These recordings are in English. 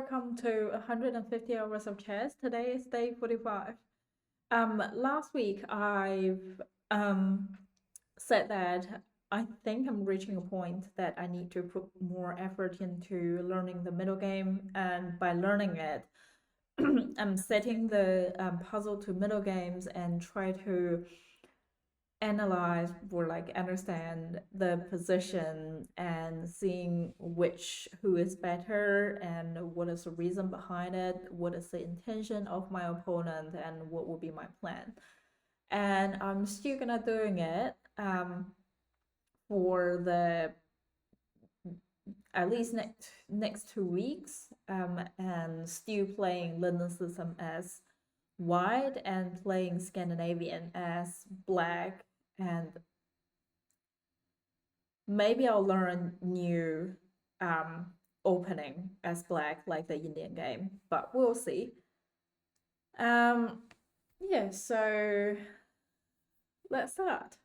welcome to 150 hours of chess. Today is day 45. Last week I've said that I think I'm reaching a point that I need to put more effort into learning the middle game, and by learning it, I'm setting the puzzle to middle games and try to analyze or like understand the position and seeing who is better and what is the reason behind it, what is the intention of my opponent, and what will be my plan. And I'm still gonna doing it for the at least next 2 weeks, and still playing London system as white and playing Scandinavian as black, and maybe I'll learn new opening as black like the Indian game, but we'll see. Yeah, so let's start.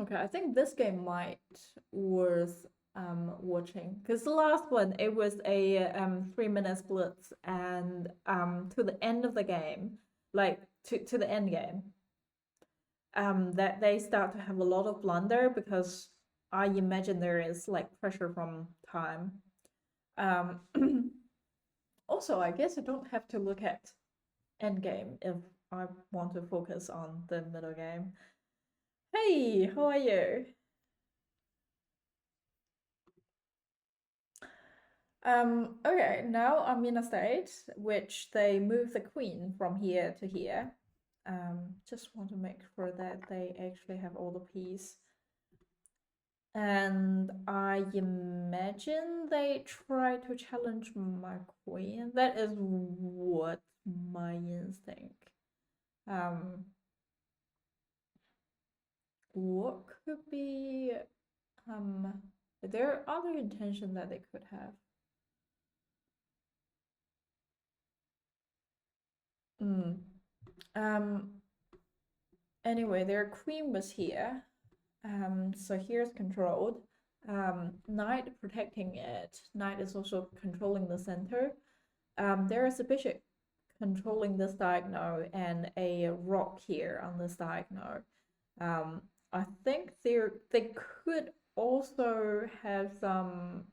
Okay, I think this game might worth watching, because the last one, it was a 3 minute blitz, and to the end of the game, like to the end game, that they start to have a lot of blunder because I imagine there is like pressure from time. Um, Also, I guess I don't have to look at end game if I want to focus on the middle game. Hey, how are you? Okay, now I'm in a state which they move the queen from here to here. Just want to make sure that they actually have all the pieces. And I imagine they try to challenge my queen. That is what my instinct. What could be there are other intentions that they could have. Um anyway, their queen was here. So here's controlled. Knight protecting it. Knight is also controlling the center. There is a bishop controlling this diagonal and a rock here on this diagonal. I think they could also have some.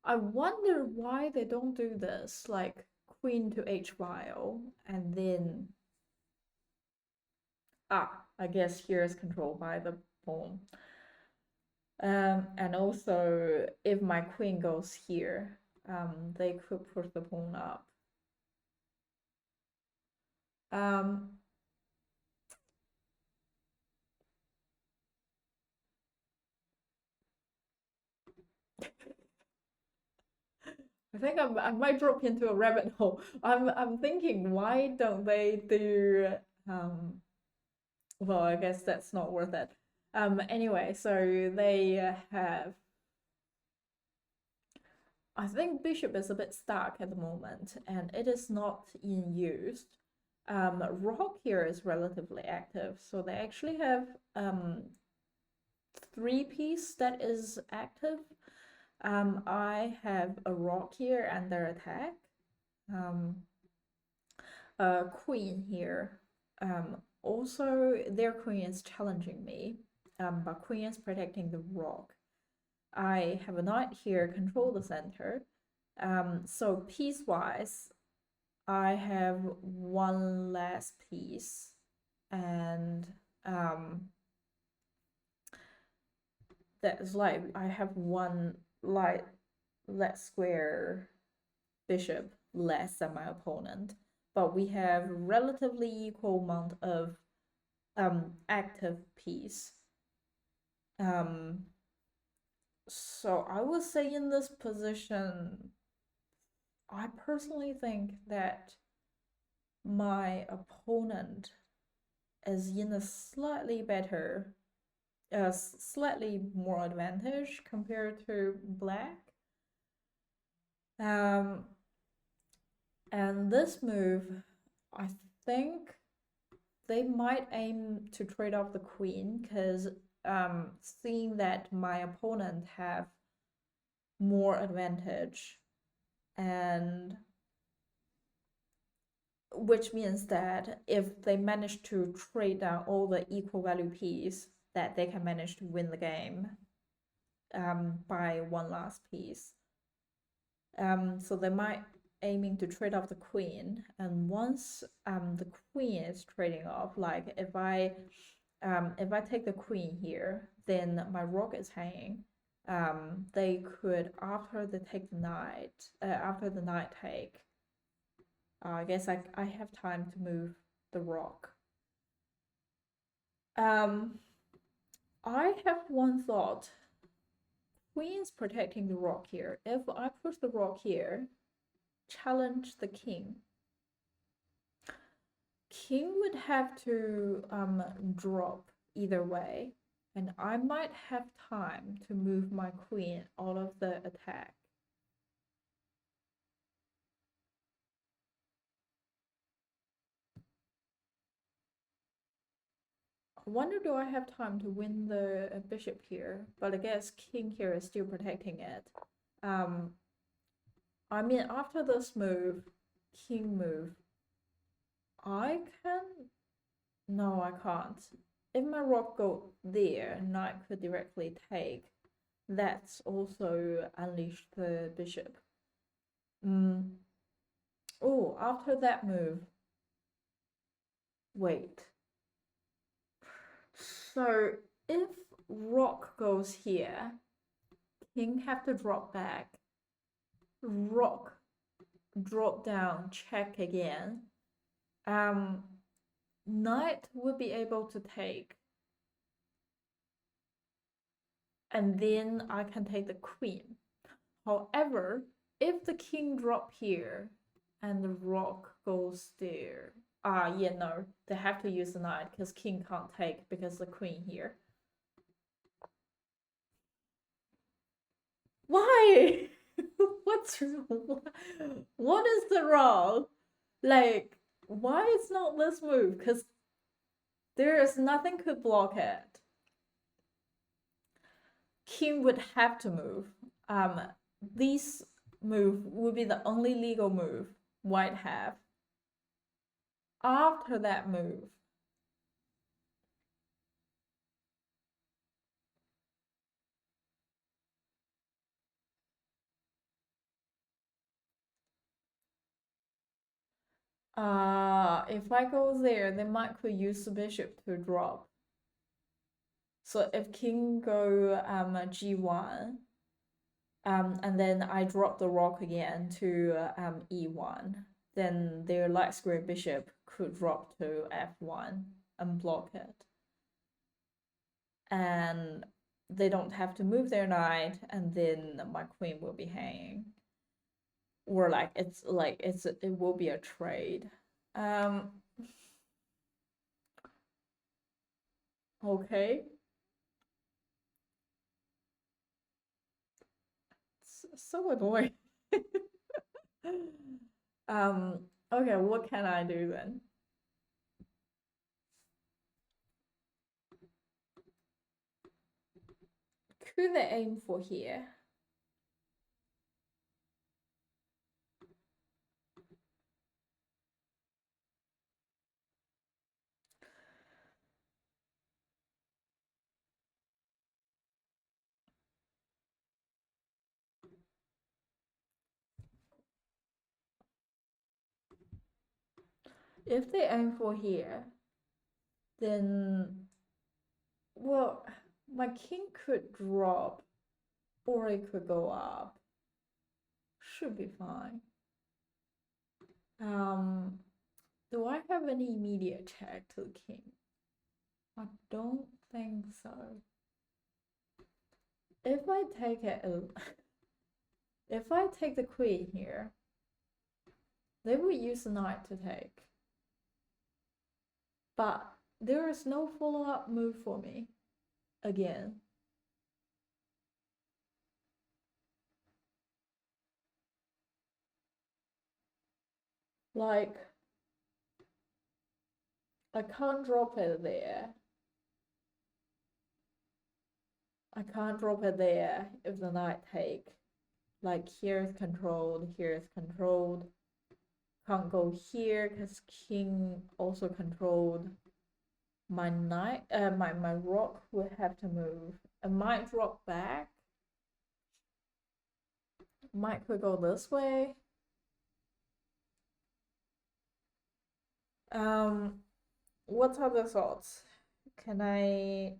I wonder why they don't do this, like queen to h file, and then I guess here is controlled by the pawn. And also, if my queen goes here, they could push the pawn up. I think I might drop into a rabbit hole. I'm thinking, why don't they do well, I guess that's not worth it. Anyway, so they have, I think bishop is a bit stuck at the moment and it is not in use. Rook here is relatively active, so they actually have 3 piece that is active. I have a rock here and their attack. Queen here. Also, their queen is challenging me, but queen is protecting the rock. I have a knight here, control the center. So piece-wise, I have one less piece, and that's like I have one light less square bishop less than my opponent, but we have relatively equal amount of active piece. So I would say in this position, I personally think that my opponent is in a slightly better, slightly more advantage compared to black. And this move, I think they might aim to trade off the queen, because seeing that my opponent have more advantage, and which means that if they manage to trade down all the equal value piece, that they can manage to win the game by one last piece. So they might aiming to trade off the queen, and once the queen is trading off, like if I take the queen here, then my rook is hanging. They could, after they take the knight, after the knight take, I guess I have time to move the rook. I have one thought. Queen's protecting the rook here. If I push the rook here, challenge the king, king would have to drop either way, and I might have time to move my queen out of the attack. I wonder, do I have time to win the bishop here? But I guess king here is still protecting it. I mean, after this move, king move, I can... No, I can't. If my rook go there, knight could directly take. That's also unleash the bishop. Oh, after that move. Wait. So if rook goes here, king have to drop back. Rook drop down, check again. Knight would be able to take, and then I can take the queen. However, if the king drop here and the rook goes there, yeah, no, they have to use the knight because king can't take because the queen here. Why? What is the wrong? Like, why it's not this move? Because there is nothing could block it. King would have to move. This move would be the only legal move white have. After that move, if I go there, they might could use the bishop to drop. So if king go g1, and then I drop the rook again to e1, then their light square bishop could drop to f1 and block it. And they don't have to move their knight, and then my queen will be hanging. Or it will be a trade. Okay. It's so annoying. Okay, what can I do then? Could they aim for here? If they aim for here, then, well, my king could drop, or it could go up. Should be fine. Do I have any immediate check to the king? I don't think so. If I take it, if I take the queen here, they will use the knight to take. But there is no follow-up move for me again. Like, I can't drop it there. I can't drop it there if the knight take. Like, here is controlled, here is controlled. Can't go here because king also controlled. My knight, my rook will have to move. It might drop back. Might could go this way. What are the thoughts? Can I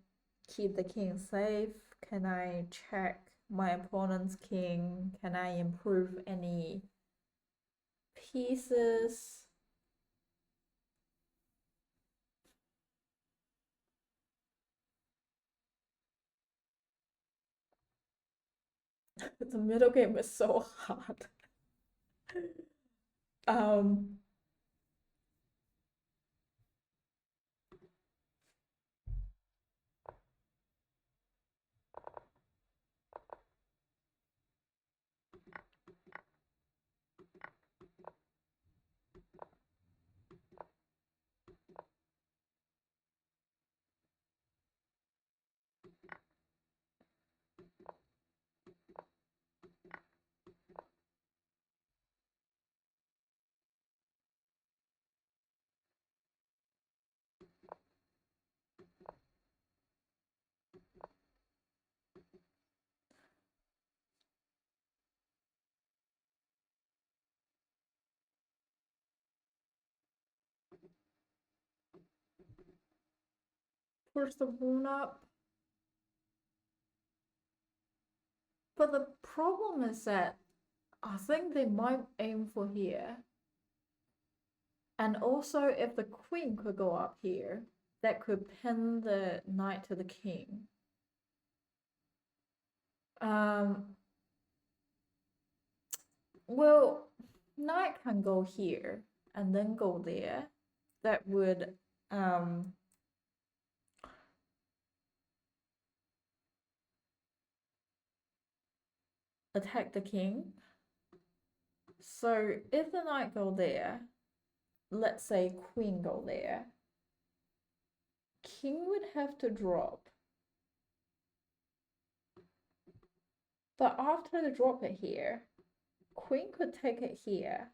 keep the king safe? Can I check my opponent's king? Can I improve any pieces? The middle game is so hard. um push the pawn up. But the problem is that I think they might aim for here. And also, if the queen could go up here, that could pin the knight to the king. Well, knight can go here and then go there. That would attack the king. So if the knight go there, let's say queen go there, king would have to drop. But after they drop it here, queen could take it here.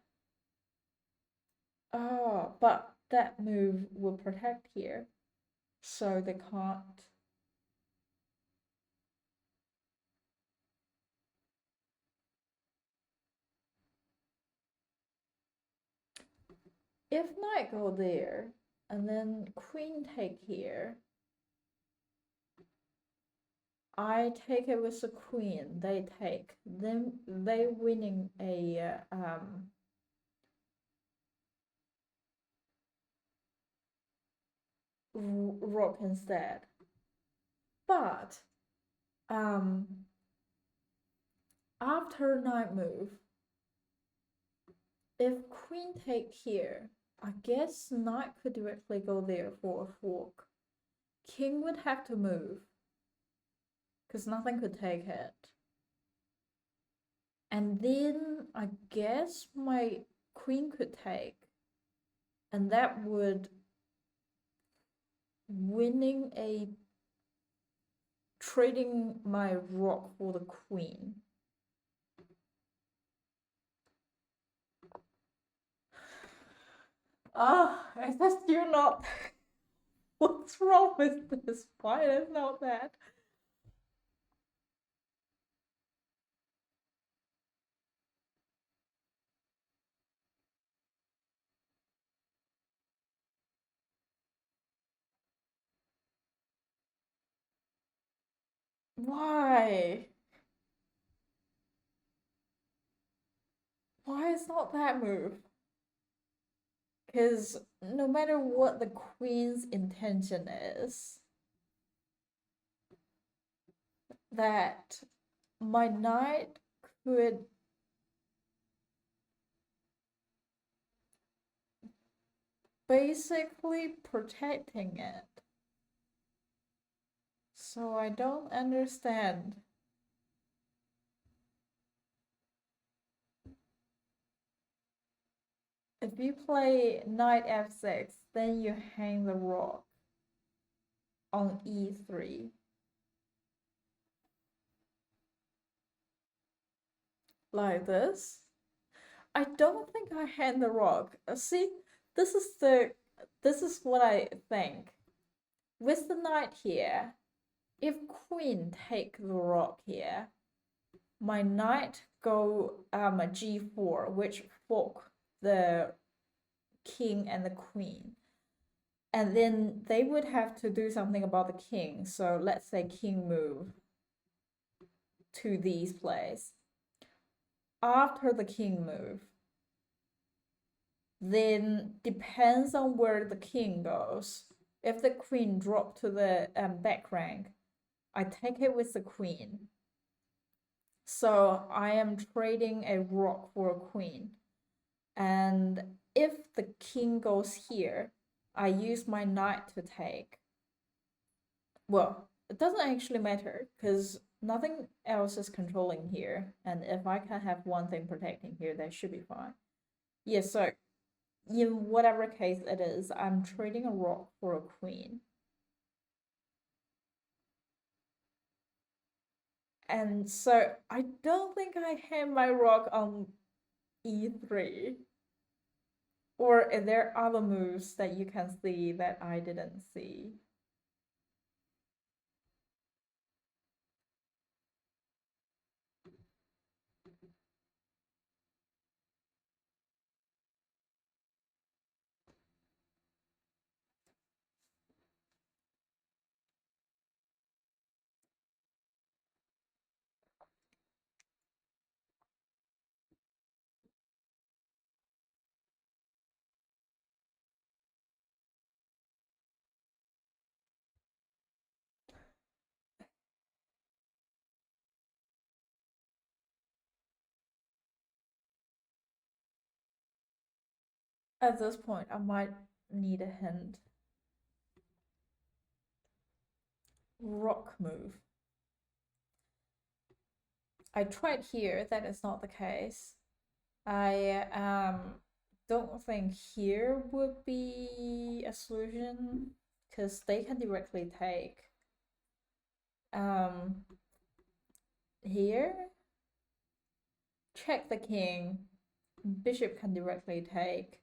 Oh, but that move will protect here. So they can't. If knight go there, and then queen take here, I take it with the queen, they take, then they winning a rook instead. But after knight move, if queen take here, I guess knight could directly go there for a fork. King would have to move, because nothing could take it. And then I guess my queen could take, and that would winning a trading my rook for the queen. Ah, is that still not? What's wrong with this? Why is not that? Why? Why is not that move? Because no matter what the queen's intention is, that my knight could basically protecting it. So I don't understand. If you play knight f6, then you hang the rook on e3. Like this. I don't think I hang the rook. See, this is what I think. With the knight here, if queen take the rook here, my knight go g4, which fork the king and the queen. And then they would have to do something about the king. So let's say king move to these places. After the king move, then depends on where the king goes. If the queen drop to the back rank, I take it with the queen. So I am trading a rook for a queen. And if the king goes here, I use my knight to take. Well, it doesn't actually matter because nothing else is controlling here. And if I can have one thing protecting here, that should be fine. Yeah, so in whatever case it is, I'm trading a rook for a queen. And so I don't think I have my rook on e3. Or are there other moves that you can see that I didn't see? At this point, I might need a hint. Rock move. I tried here, that is not the case. I don't think here would be a solution because they can directly take. Here, check the king. Bishop can directly take.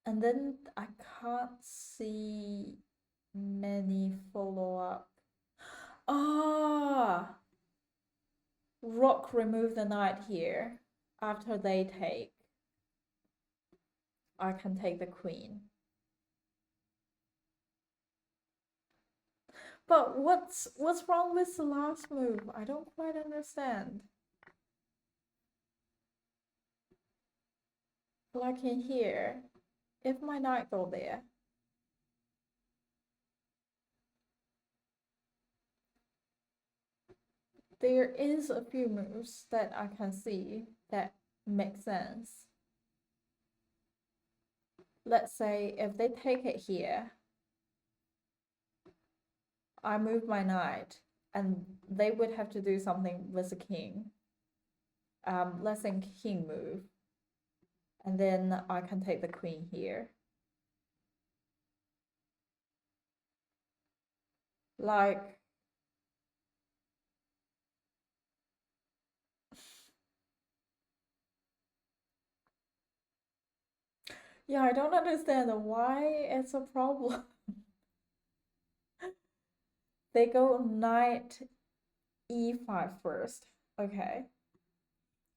And then I can't see many follow-up. Ah! Rook remove the knight here. After they take, I can take the queen. But what's wrong with the last move? I don't quite understand. Like in here, if my knight go there, there is a few moves that I can see that make sense. Let's say if they take it here, I move my knight, and they would have to do something with the king. Let's say king move, and then I can take the queen here. Like, yeah, I don't understand why it's a problem. They go knight e5 first. Okay.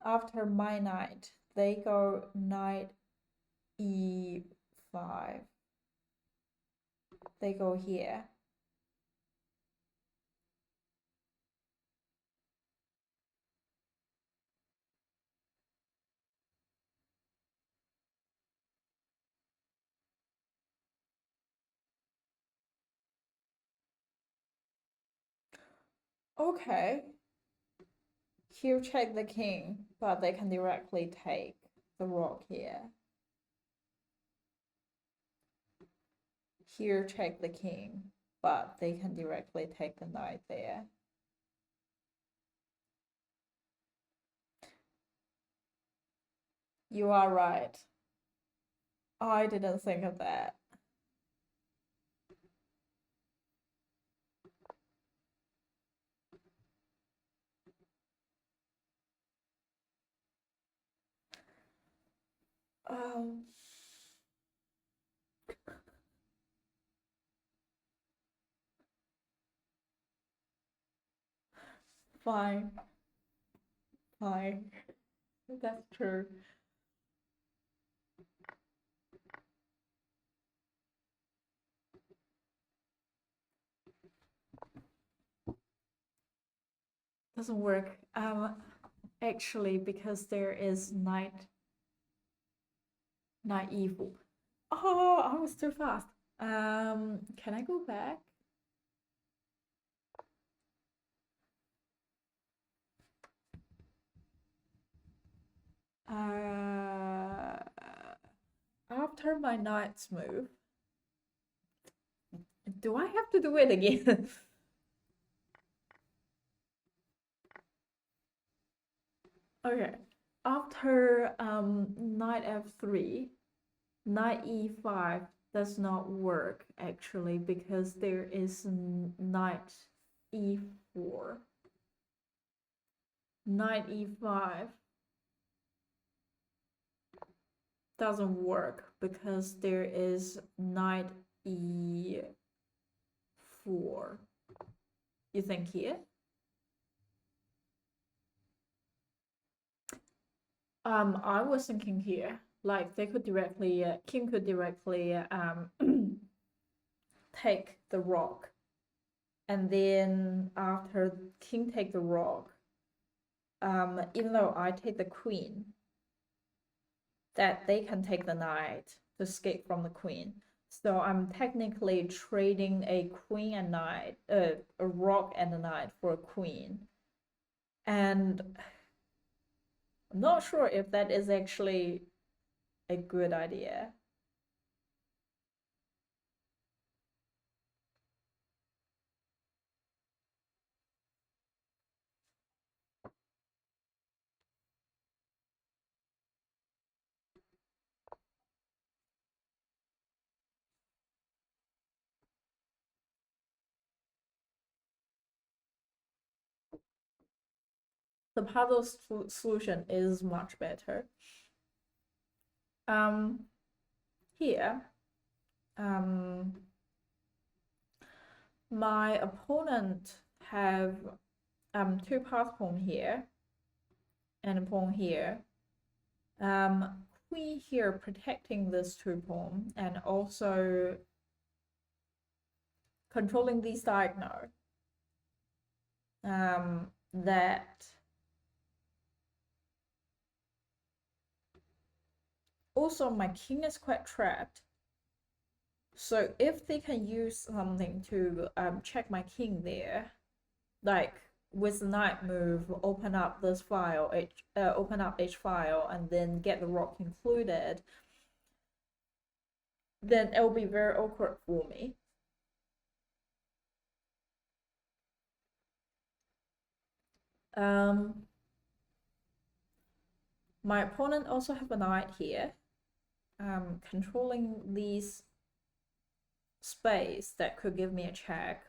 After my knight, they go knight e5. They go here. Okay. Here check the king, but they can directly take the rook here. Here check the king, but they can directly take the knight there. You are right. I didn't think of that. Um, fine, fine. That's true. Doesn't work. Actually, because there is knight evil. Oh, I was too fast. Can I go back? After my knight's move, do I have to do it again? Okay. After knight f3, knight e5 does not work actually because there is knight e4. Knight e5 doesn't work because there is knight e4. You think here? I was thinking here, like they could directly, king could directly take the rock, and then after king take the rock, even though I take the queen, that they can take the knight to escape from the queen. So I'm technically trading a queen and knight, a rock and a knight for a queen. And I'm not sure if that is actually a good idea. The puzzle solution is much better. Here, my opponent have two pass pawn here and a pawn here. Queen here protecting this two pawn and also controlling these diagonal. That also my king is quite trapped. So if they can use something to check my king there, like with the knight move, open up this file, open up each file, and then get the rock included, then it will be very awkward for me. My opponent also have a knight here, controlling these space that could give me a check.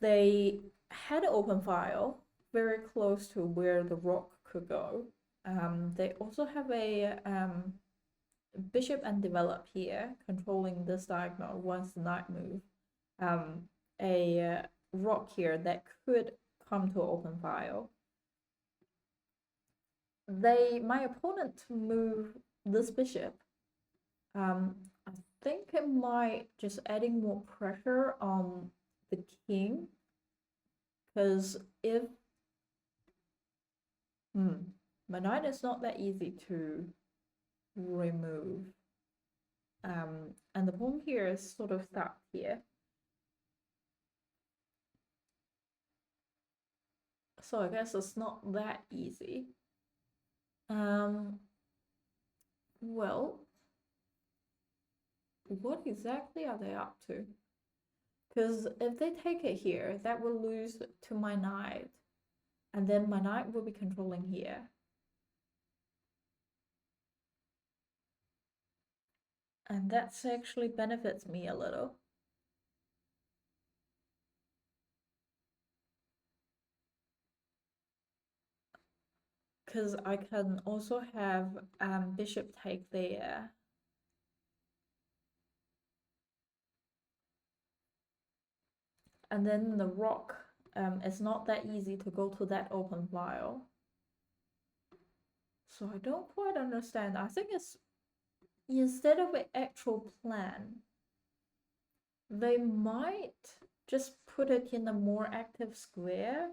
They had an open file very close to where the rock could go. They also have a bishop and develop here, controlling this diagonal once the knight move. A rock here that could come to open file. My opponent move this bishop. I think it might just adding more pressure on the king, because if my knight is not that easy to remove, and the pawn here is sort of stuck here, so I guess it's not that easy. Well, what exactly are they up to? Because if they take it here, that will lose to my knight, and then my knight will be controlling here. And that's actually benefits me a little. Because I can also have bishop take there. And then the rock, it's not that easy to go to that open file. So I don't quite understand. I think it's instead of an actual plan, they might just put it in a more active square.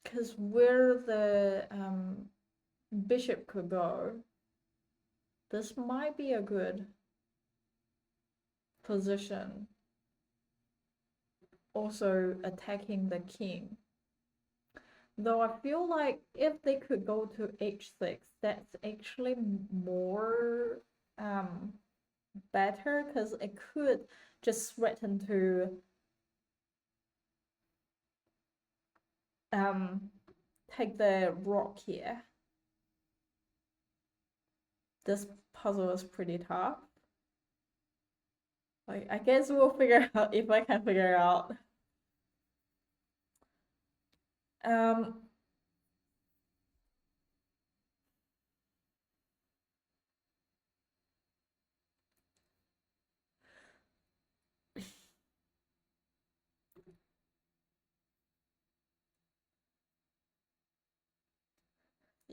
Because where the bishop could go, this might be a good position. Also attacking the king. Though I feel like if they could go to h6, that's actually more better, because it could just threaten to take the rock here. This puzzle is pretty tough. Like, I guess we'll figure out if I can figure out.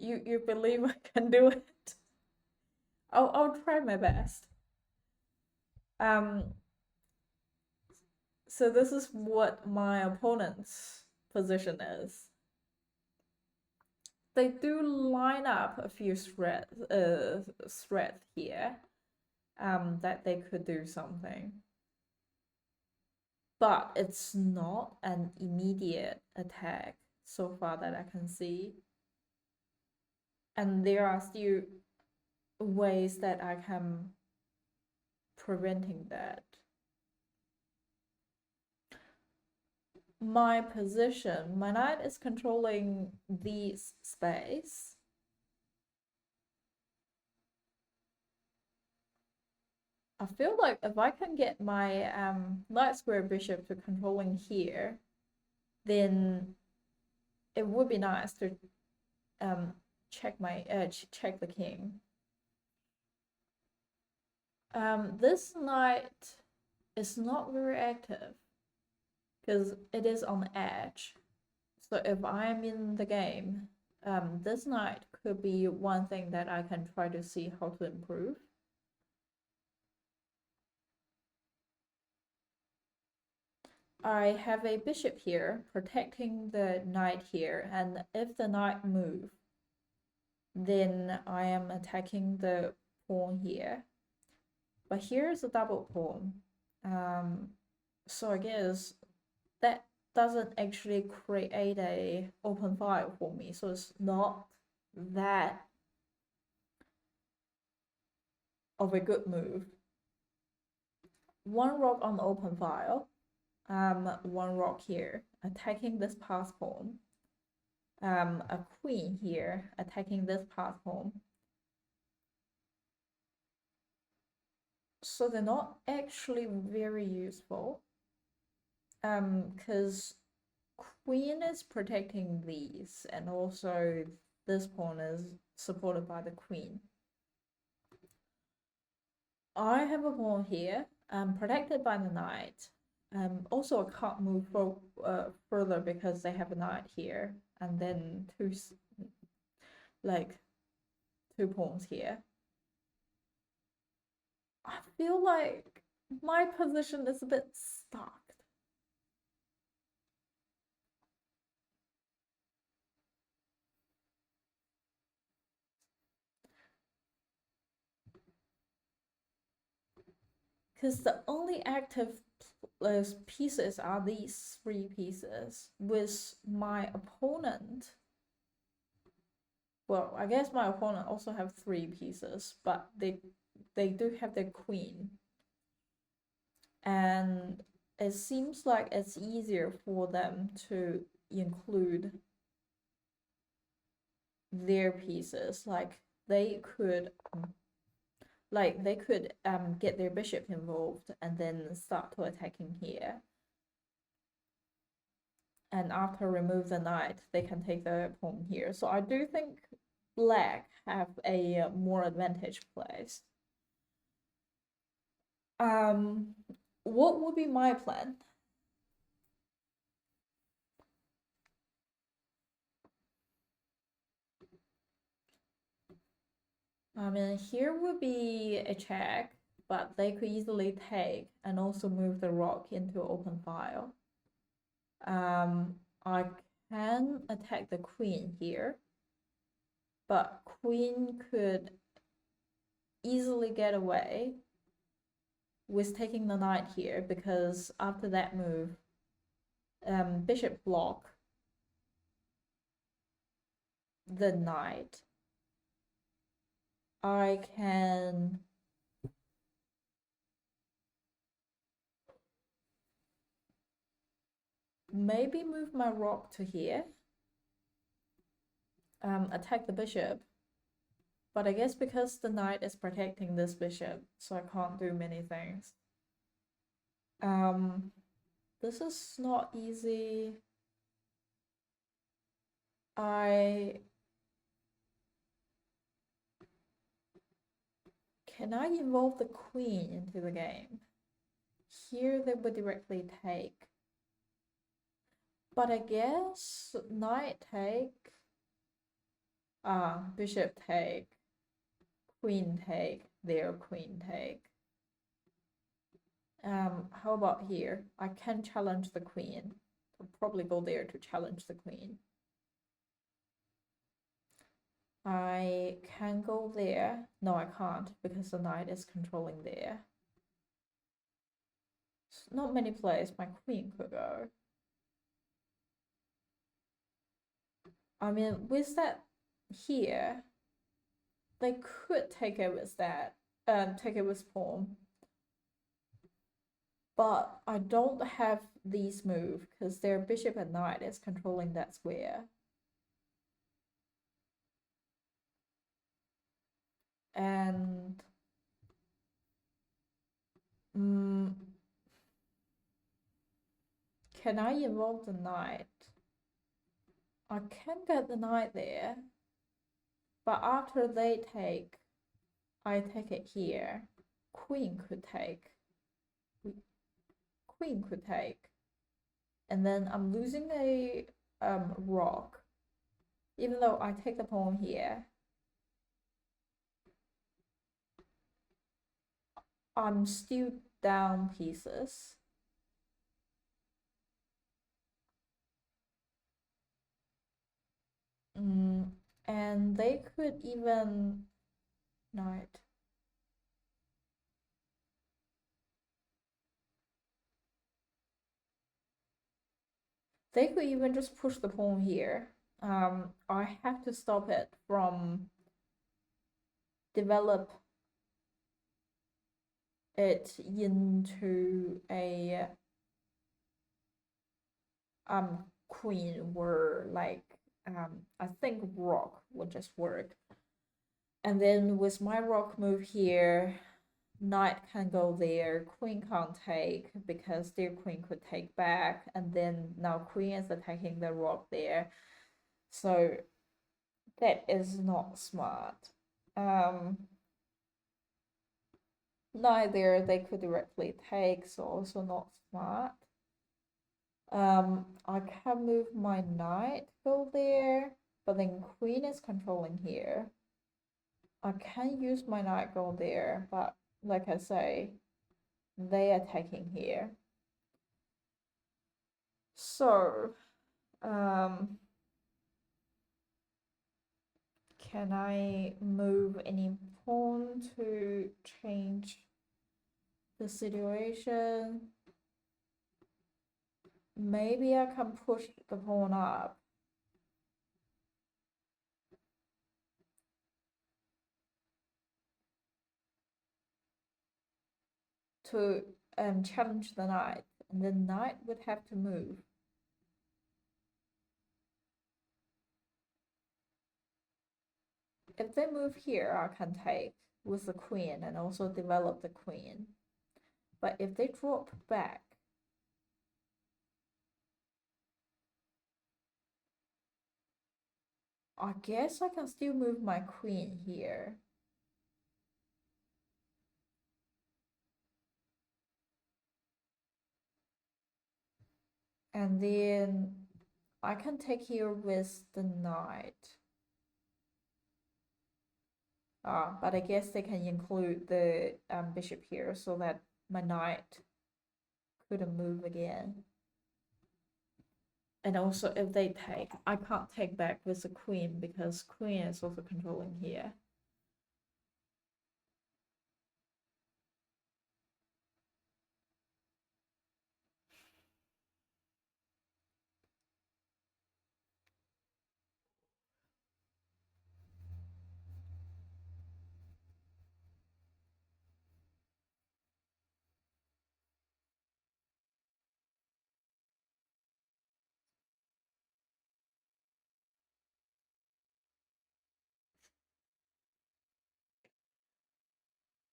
You believe I can do it? I'll try my best. So this is what my opponent's position is. They do line up a few threats here, that they could do something. But it's not an immediate attack so far that I can see. And there are still ways that I can preventing that. My position, my knight is controlling this space. I feel like if I can get my knight square bishop to controlling here, then it would be nice to check my check the king. This knight is not very active because it is on the edge. So if I'm in the game, this knight could be one thing that I can try to see how to improve. I have a bishop here protecting the knight here, and if the knight moves, then I am attacking the pawn here. But here's a double pawn. So I guess that doesn't actually create a open file for me. So it's not that of a good move. One rock on the open file. One rock here, attacking this pass pawn. A queen here, attacking this pass pawn. So they're not actually very useful. Because queen is protecting these, and also this pawn is supported by the queen. I have a pawn here, protected by the knight. Also, I can't move further because they have a knight here, and then two pawns here. I feel like my position is a bit stuck. Because the only active pieces are these three pieces, with my opponent. Well, I guess my opponent also have three pieces, but they do have their queen. And it seems like it's easier for them to include their pieces. Like they could get their bishop involved and then start to attacking here. And after remove the knight, they can take the pawn here. So I do think black have a more advantage place. What would be my plan? I mean, here would be a check, but they could easily take and also move the rook into open file. I can attack the queen here, but queen could easily get away with taking the knight here, because after that move, bishop block the knight. I can maybe move my rook to here, attack the bishop, but I guess because the knight is protecting this bishop, so I can't do many things. This is not easy. Can I involve the queen into the game? Here they would directly take. But I guess knight take, bishop take, queen take, their queen take. How about here? I can challenge the queen. I'll probably go there to challenge the queen. I can go there. No, I can't, because the knight is controlling there. Not many places my queen could go. I mean, with that here, they could take it with that, take it with pawn. But I don't have these move because their bishop and knight is controlling that square. And can I involve the knight? I can get the knight there, but after they take, I take it here. Queen could take. Queen could take. And then I'm losing a rook, even though I take the pawn here. I'm still down pieces. And they could even knight. They could even just push the pawn here. I have to stop it from develop it into a queen, where like I think rook would just work. And then with my rook move here, knight can go there, queen can't take because their queen could take back, and then now queen is attacking the rook there. So that is not smart. Knight there, they could directly take, so also not smart. I can move my knight, go there, but then queen is controlling here. I can use my knight, go there, but like I say, they are attacking here. So, can I move any pawn to change the situation? Maybe I can push the pawn up. To challenge the knight, and the knight would have to move. if they move here, I can take with the queen and also develop the queen. But if they drop back, I guess I can still move my queen here. And then I can take here with the knight. But I guess they can include the bishop here so that my knight couldn't move again. And also if they take, I can't take back with the queen because queen is also controlling here.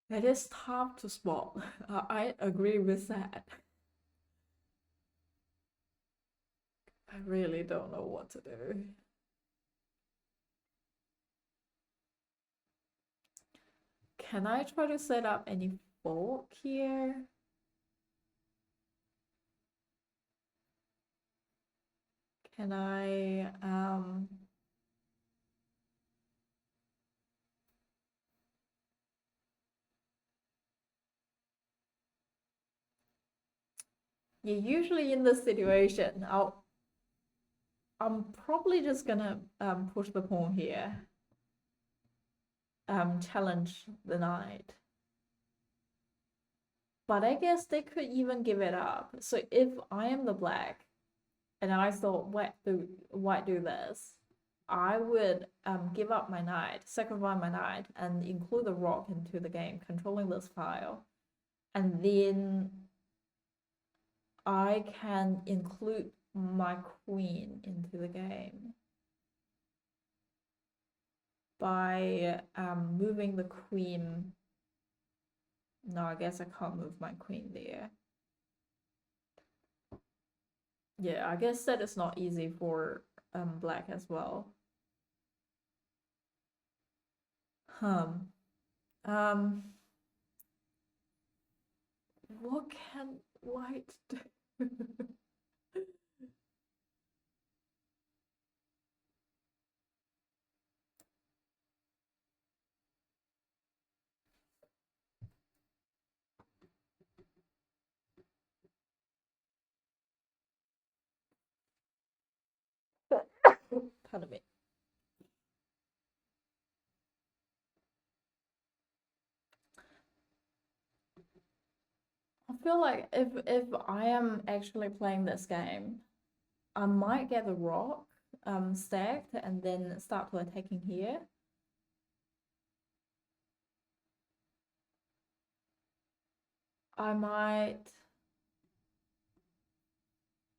It is tough to spot. I agree with that. I really don't know what to do. Can I try to set up any fork here? Can I yeah, usually in this situation, I'm probably just gonna push the pawn here. Challenge the knight. But I guess they could even give it up. So if I am the black and I thought white do this, I would give up my knight, sacrifice my knight, and include the rock into the game, controlling this file. And then I can include my queen into the game by moving the queen. No, I guess I can't move my queen there. Yeah, I guess that is not easy for black as well. Um, what can white do? Pardon me. I feel like if I am actually playing this game, I might get the rock stacked and then start to attacking here. I might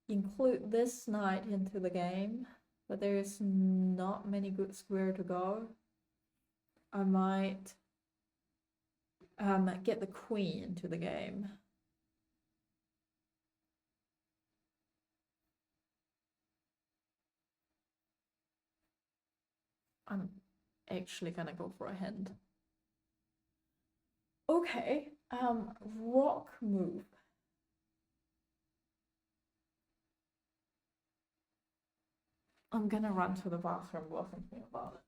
include this knight into the game, but there's not many good square to go. I might get the queen into the game. I'm actually gonna go for a hand. Okay, rock move. I'm gonna run to the bathroom while thinking about it.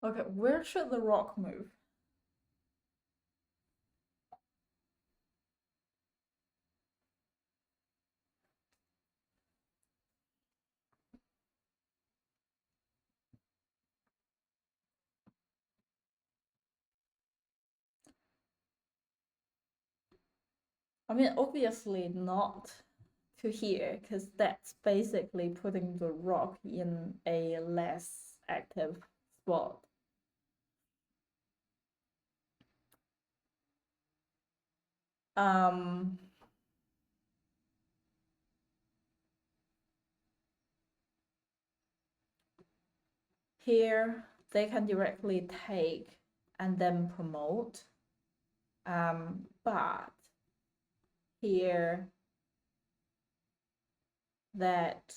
Okay, where should the rock move? I mean, obviously not to here, because that's basically putting the rock in a less active spot. Um, Here they can directly take and then promote. But here that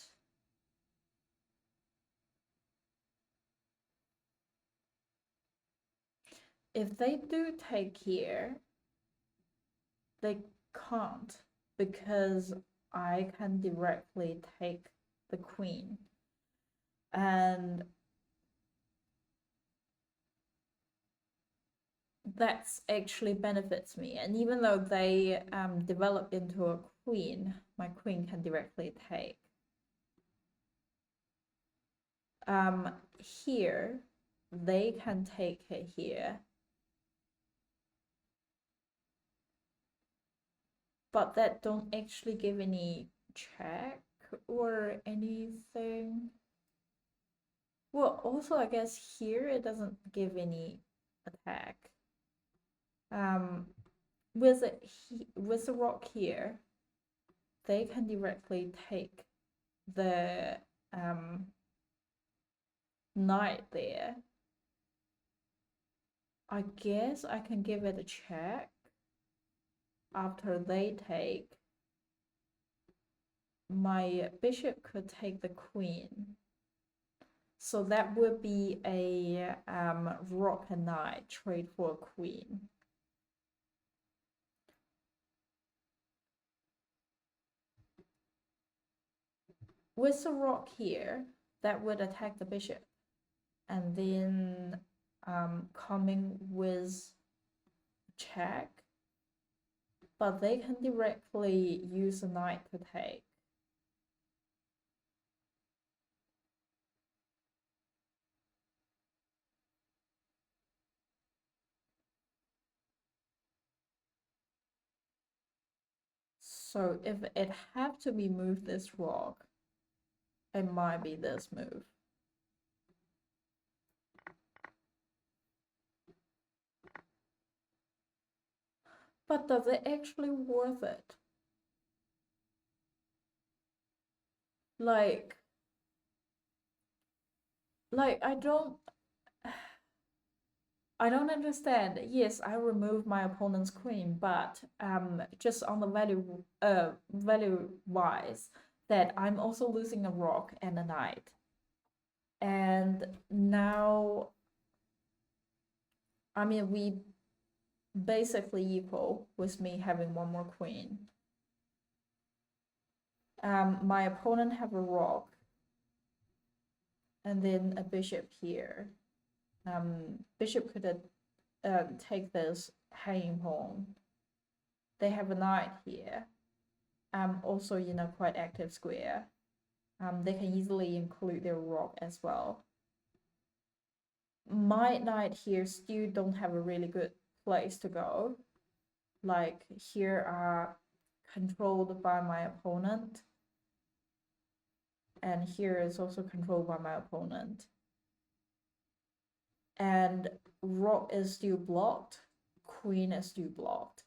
if they do take here, they can't because I can directly take the queen. And that's actually benefits me. And even though they develop into a queen, my queen can directly take. Here, they can take it here. But that don't actually give any check or anything. Well, also I guess here it doesn't give any attack. With with the rock here, they can directly take the knight there. I guess I can give it a check after they take. My bishop could take the queen. So that would be a rock and knight trade for a queen. With the rock here, that would attack the bishop. And then coming with check, but they can directly use a knight to take. So if it have to be moved this rock, it might be this move. But does it actually worth it? Like I don't understand. Yes, I remove my opponent's queen, but just on the value wise, that I'm also losing a rock and a knight. And now, I mean, we basically equal with me having one more queen. My opponent have a rock and then a bishop here. Bishop could take this hanging pawn. They have a knight here. Also in a quite active square. They can easily include their rock as well. My knight here still don't have a really good place to go. Like here are controlled by my opponent. And here is also controlled by my opponent. And rook is still blocked, queen is still blocked.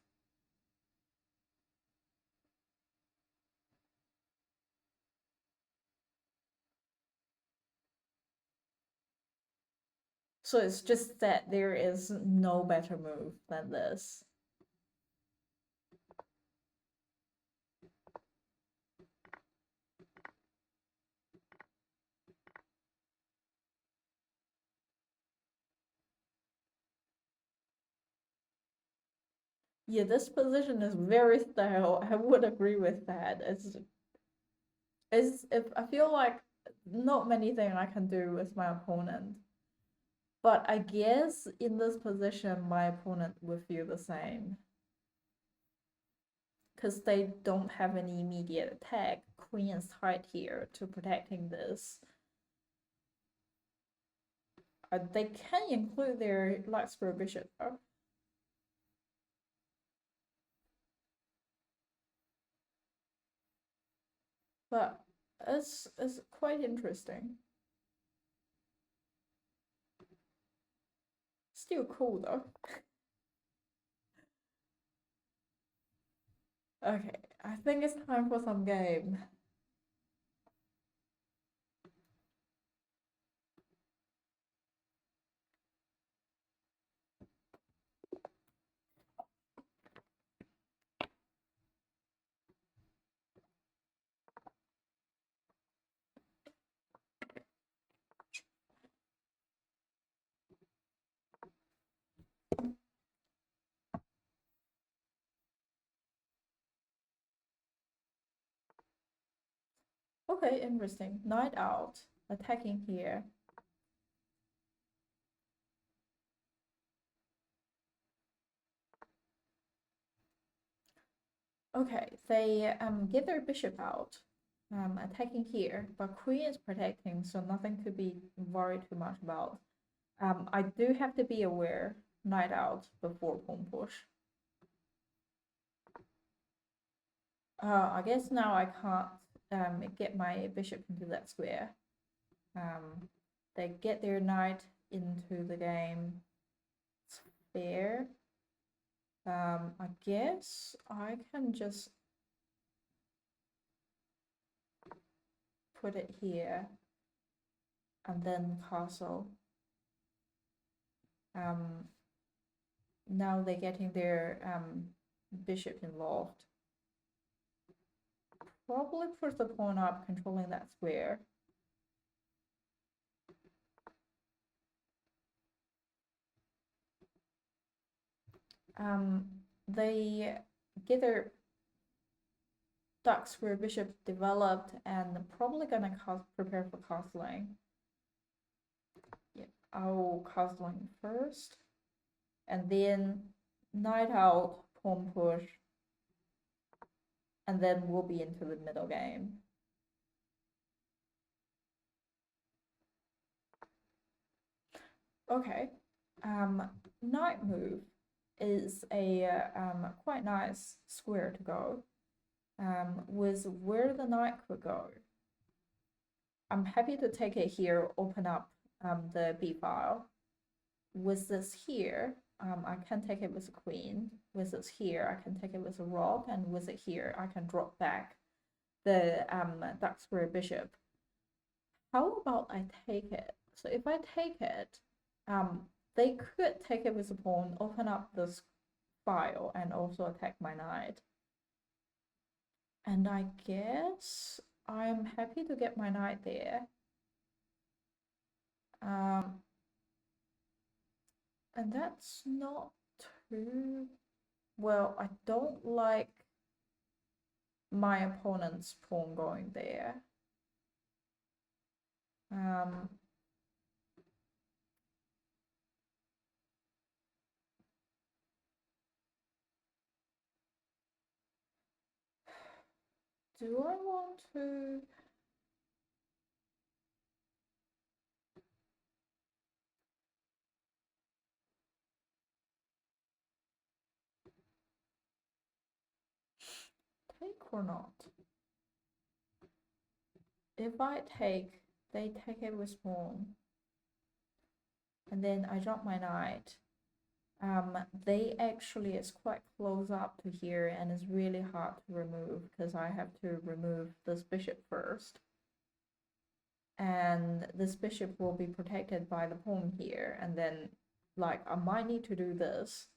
So it's just that there is no better move than this. Yeah, this position is very stale. I would agree with that. It's if I feel like not many things I can do with my opponent. But I guess in this position, my opponent will feel the same. Because they don't have any immediate attack. Queen is tied here to protecting this. They can include their Larkspur Bishop though. But it's quite interesting. Still cool though. Okay, I think it's time for some game. Okay, interesting. Knight out, attacking here. Okay, they get their bishop out, attacking here, but queen is protecting, so nothing to be worried too much about. I do have to be aware, knight out before pawn push. I guess now I can't get my bishop into that square. They get their knight into the game. It's fair. I guess I can just put it here and then castle. Now they're getting their bishop involved. Probably push the pawn up, controlling that square. They get their dark square bishop developed and probably gonna prepare for castling. Yeah, I'll castling first, and then knight out, pawn push, and then we'll be into the middle game. Okay, knight move is a quite nice square to go. With where the knight could go, I'm happy to take it here, open up the b file. With this here, I can take it with a queen. With this here, I can take it with a rook, and with it here, I can drop back the dark square bishop. How about I take it? So if I take it, they could take it with a pawn, open up this file, and also attack my knight. And I guess I'm happy to get my knight there. And that's not too well. I don't like my opponent's pawn going there. Do I want to? Take or not? If I take, they take it with pawn. And then I drop my knight. They actually is quite close up to here and it's really hard to remove because I have to remove this bishop first. And this bishop will be protected by the pawn here, and then like I might need to do this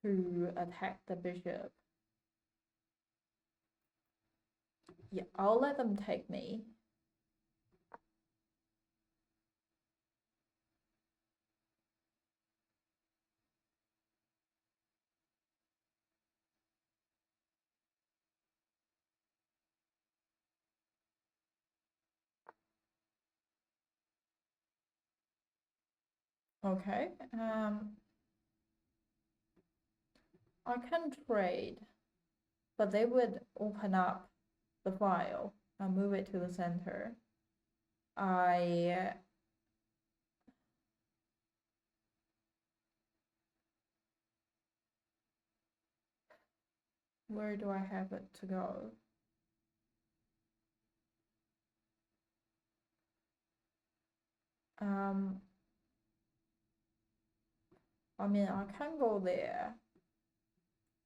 to attack the bishop. Yeah, I'll let them take me. Okay. I can trade, but they would open up the file and move it to the center. Where do I have it to go? I mean, I can go there.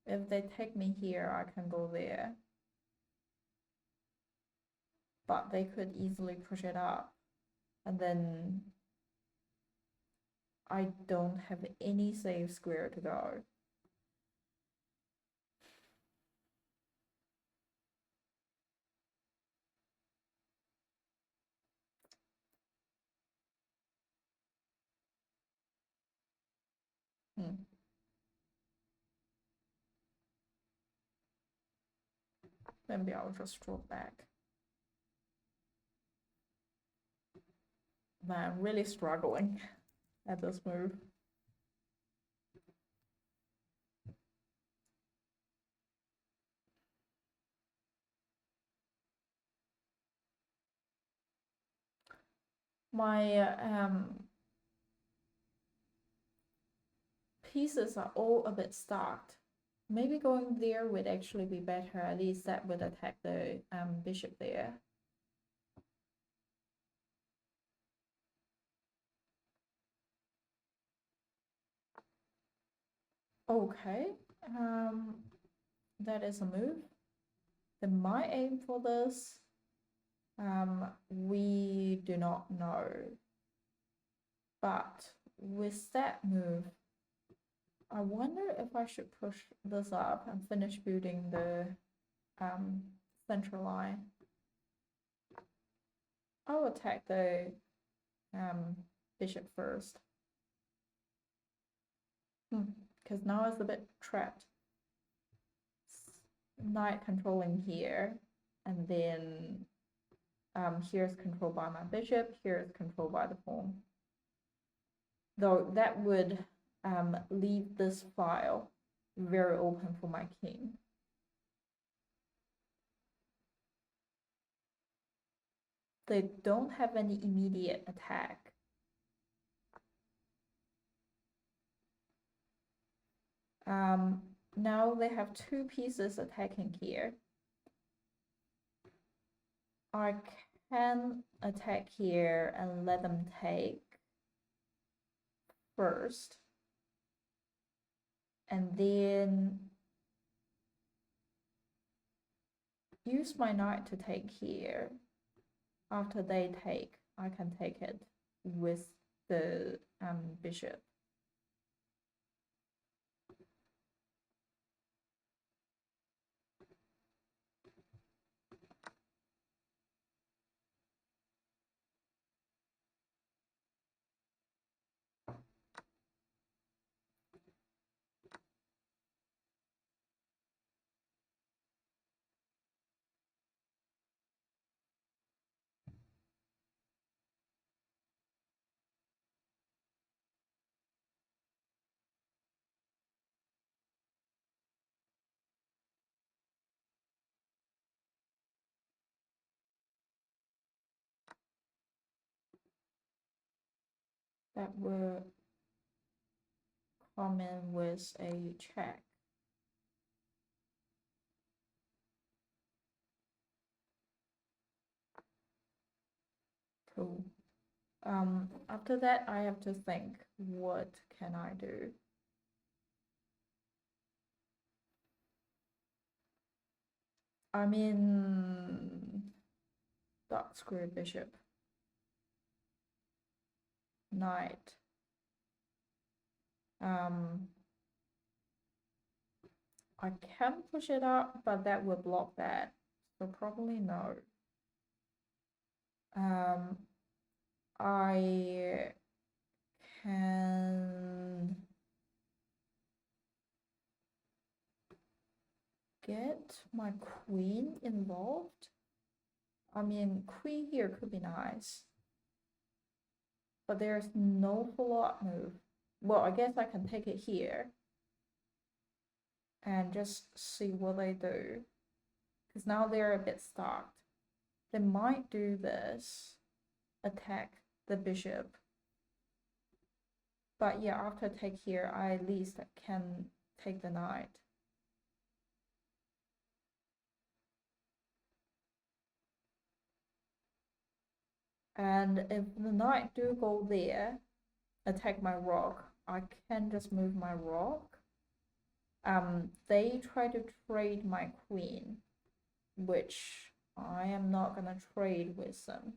If they take me here, I can go there. But they could easily push it up. And then I don't have any safe square to go. Maybe I'll just draw back. Man, I'm really struggling at this move. My pieces are all a bit stacked. Maybe going there would actually be better. At least that would attack the bishop there. Okay, that is a move. Then my aim for this, we do not know. But with that move, I wonder if I should push this up and finish building the central line. I'll attack the bishop first. Because now it's a bit trapped. Knight controlling here, and then here's controlled by my bishop, here's controlled by the pawn. Though that would leave this file very open for my king. They don't have any immediate attack. Now they have two pieces attacking here. I can attack here and let them take first. And then use my knight to take here. After they take, I can take it with the bishop. That will come in with a check. Cool. After that, I have to think, what can I do? I mean, dark square bishop, knight. I can push it up, but that will block that, so probably no. I can get my queen involved. I mean, queen here could be nice. but there's no follow-up move. Well, I guess I can take it here and just see what they do, because now they're a bit stuck. They might do this, attack the bishop. But yeah, after take here, I at least can take the knight. And if the knight do go there, attack my rook, I can just move my rook. They try to trade my queen, which I am not gonna trade with them.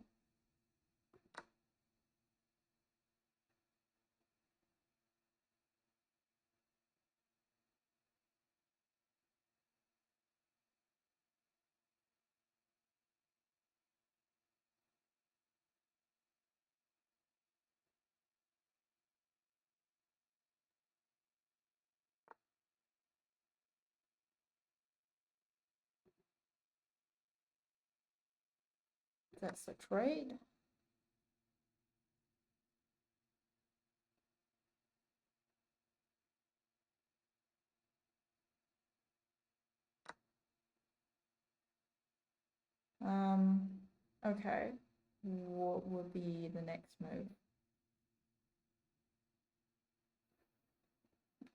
That's a trade. Okay. What would be the next move?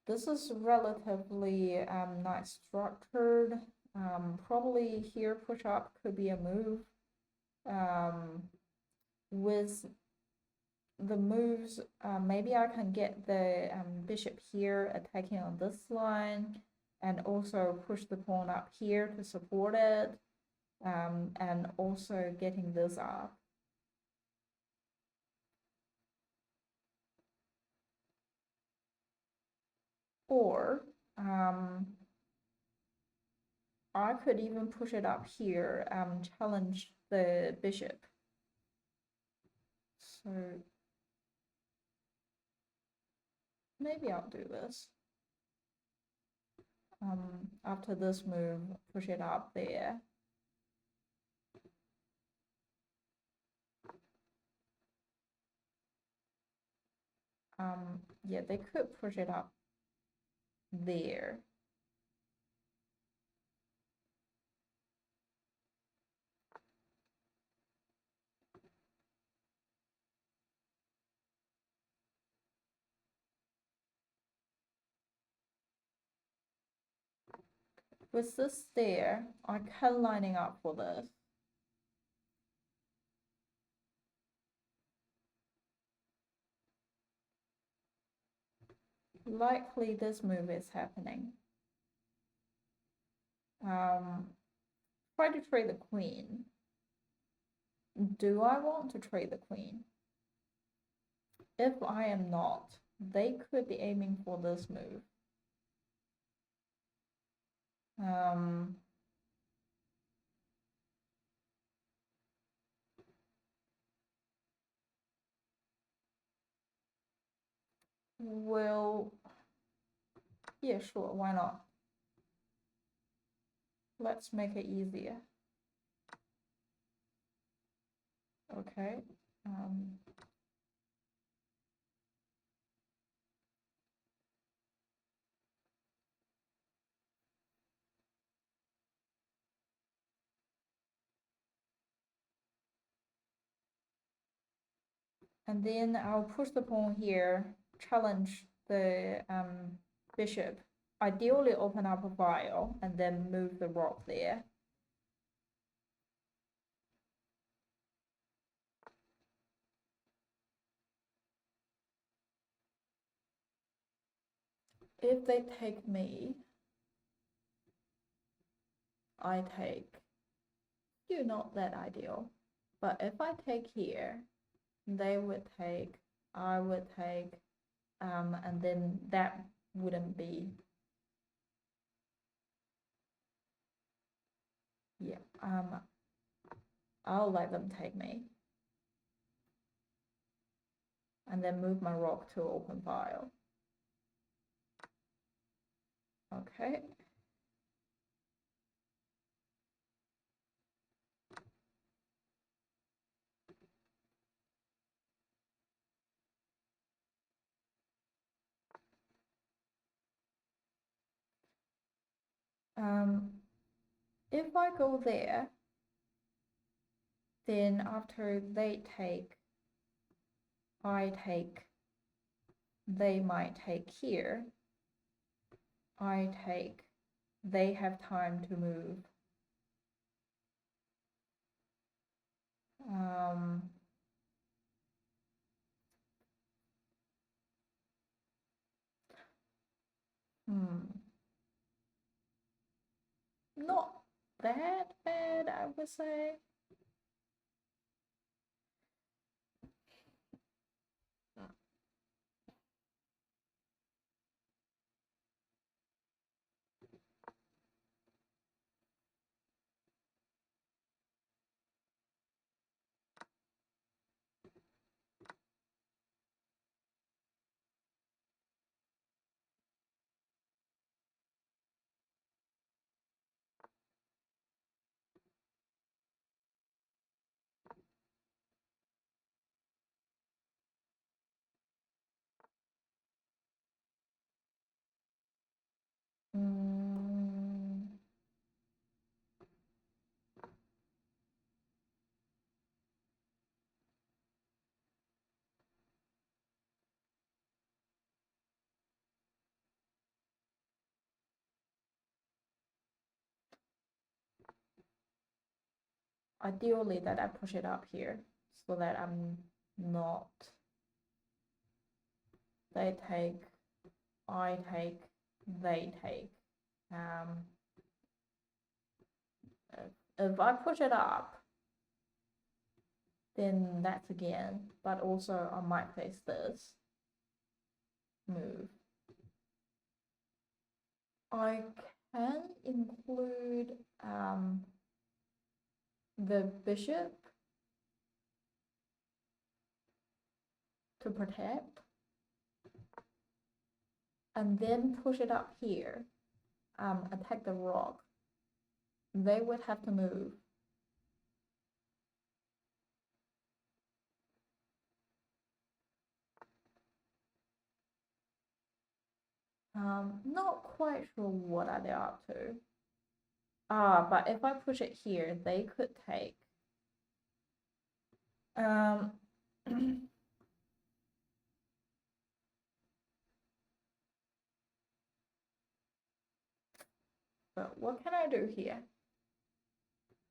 This is relatively not structured. Probably here push up could be a move. With the moves, maybe I can get the bishop here attacking on this line, and also push the pawn up here to support it, and also getting this up. Or I could even push it up here, challenge the bishop. So maybe I'll do this. After this move, push it up there. Yeah, they could push it up there. With this there, I can lining up for this. Likely this move is happening. Try to trade the queen. Do I want to trade the queen? If I am not, they could be aiming for this move. Well, yeah, sure, why not? Let's make it easier. Okay. And then I'll push the pawn here, challenge the bishop. Ideally open up a file and then move the rook there. If they take me, I take. Still not that ideal. But if I take here, they would take, I would take, and then that wouldn't be. Yeah, I'll let them take me. And then move my rook to open file. Okay. If I go there, then after they take, I take, they might take here, I take, they have time to move. Not that bad, I would say. Ideally that I push it up here so that I'm not, they take, I take, they take. If I push it up, then that's again, but also I might place this move. I can include the bishop to protect, and then push it up here, attack the rook. They would have to move. Not quite sure what are they up to. But if I push it here, they could take. But what can I do here?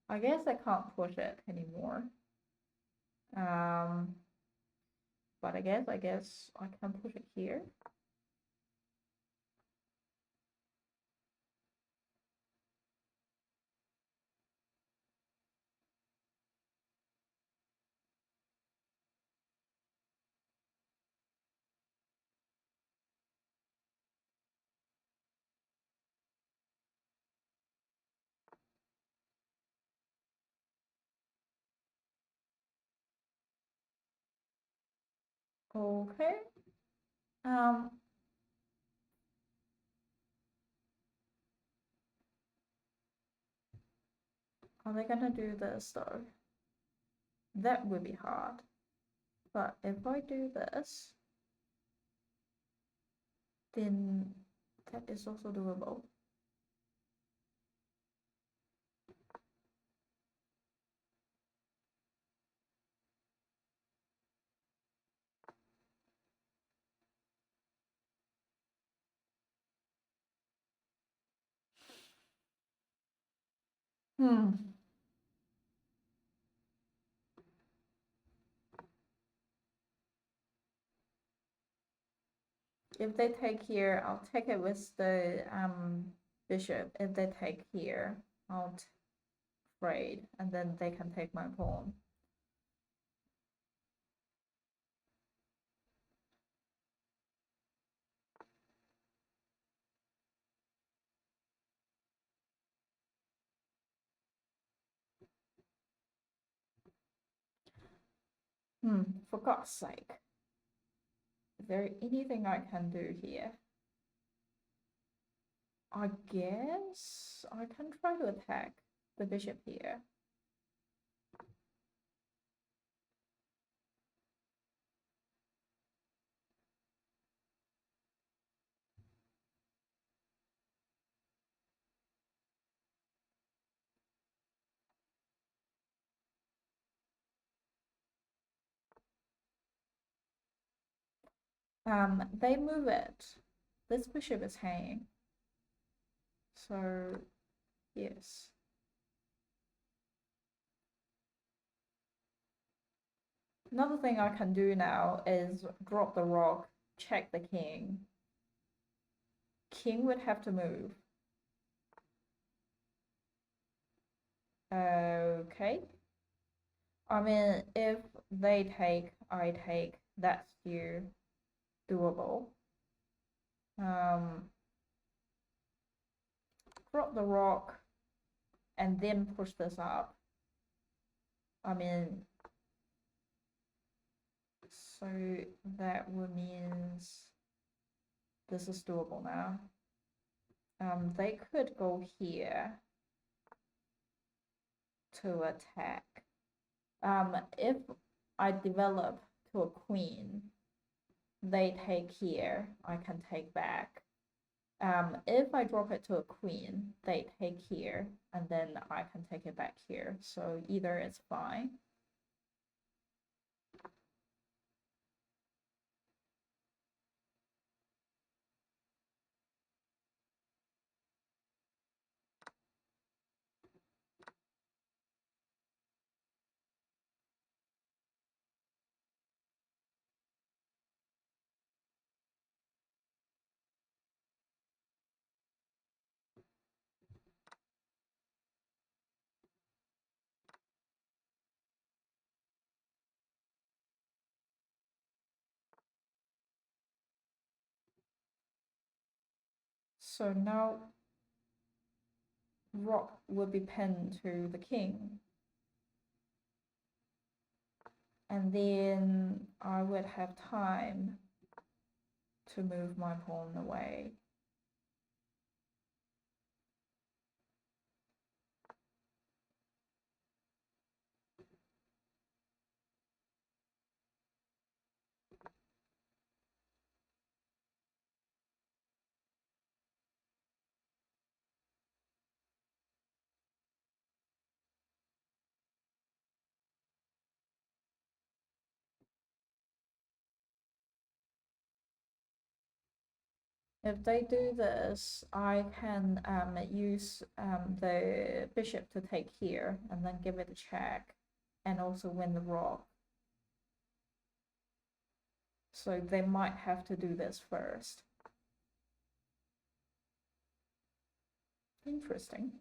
I guess I can't push it anymore. But I guess I can push it here. Okay. Are they gonna do this though? That would be hard. But if I do this, then that is also doable. If they take here, I'll take it with the bishop. If they take here, I'll trade, and then they can take my pawn. For God's sake. Is there anything I can do here? I guess I can try to attack the bishop here. They move it. This bishop is hanging. So, yes. Another thing I can do now is drop the rook, check the king. King would have to move. Okay. I mean, if they take, I take, that's still doable. Drop the rock and then push this up. I mean, so that would means this is doable now. They could go here to attack. If I develop to a queen, they take here, I can take back. If I drop it to a queen, they take here, and then I can take it back here. So either is fine. So now rook will be pinned to the king. And then I would have time to move my pawn away. If they do this, I can use the bishop to take here and then give it a check and also win the rook. So they might have to do this first. Interesting.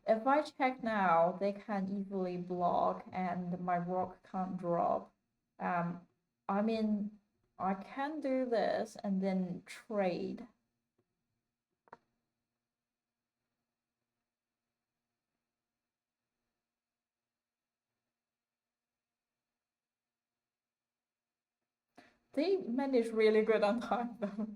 If I check now, they can easily block and my rook can't drop. I mean, I can do this and then trade. They manage really good on time though.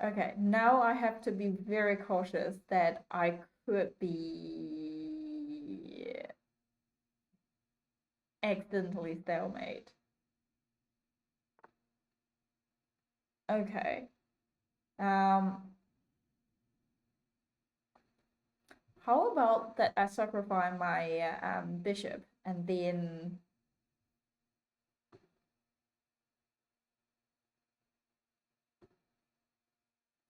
Okay, now I have to be very cautious that I could be accidentally stalemate. Okay. How about that I sacrifice my bishop and then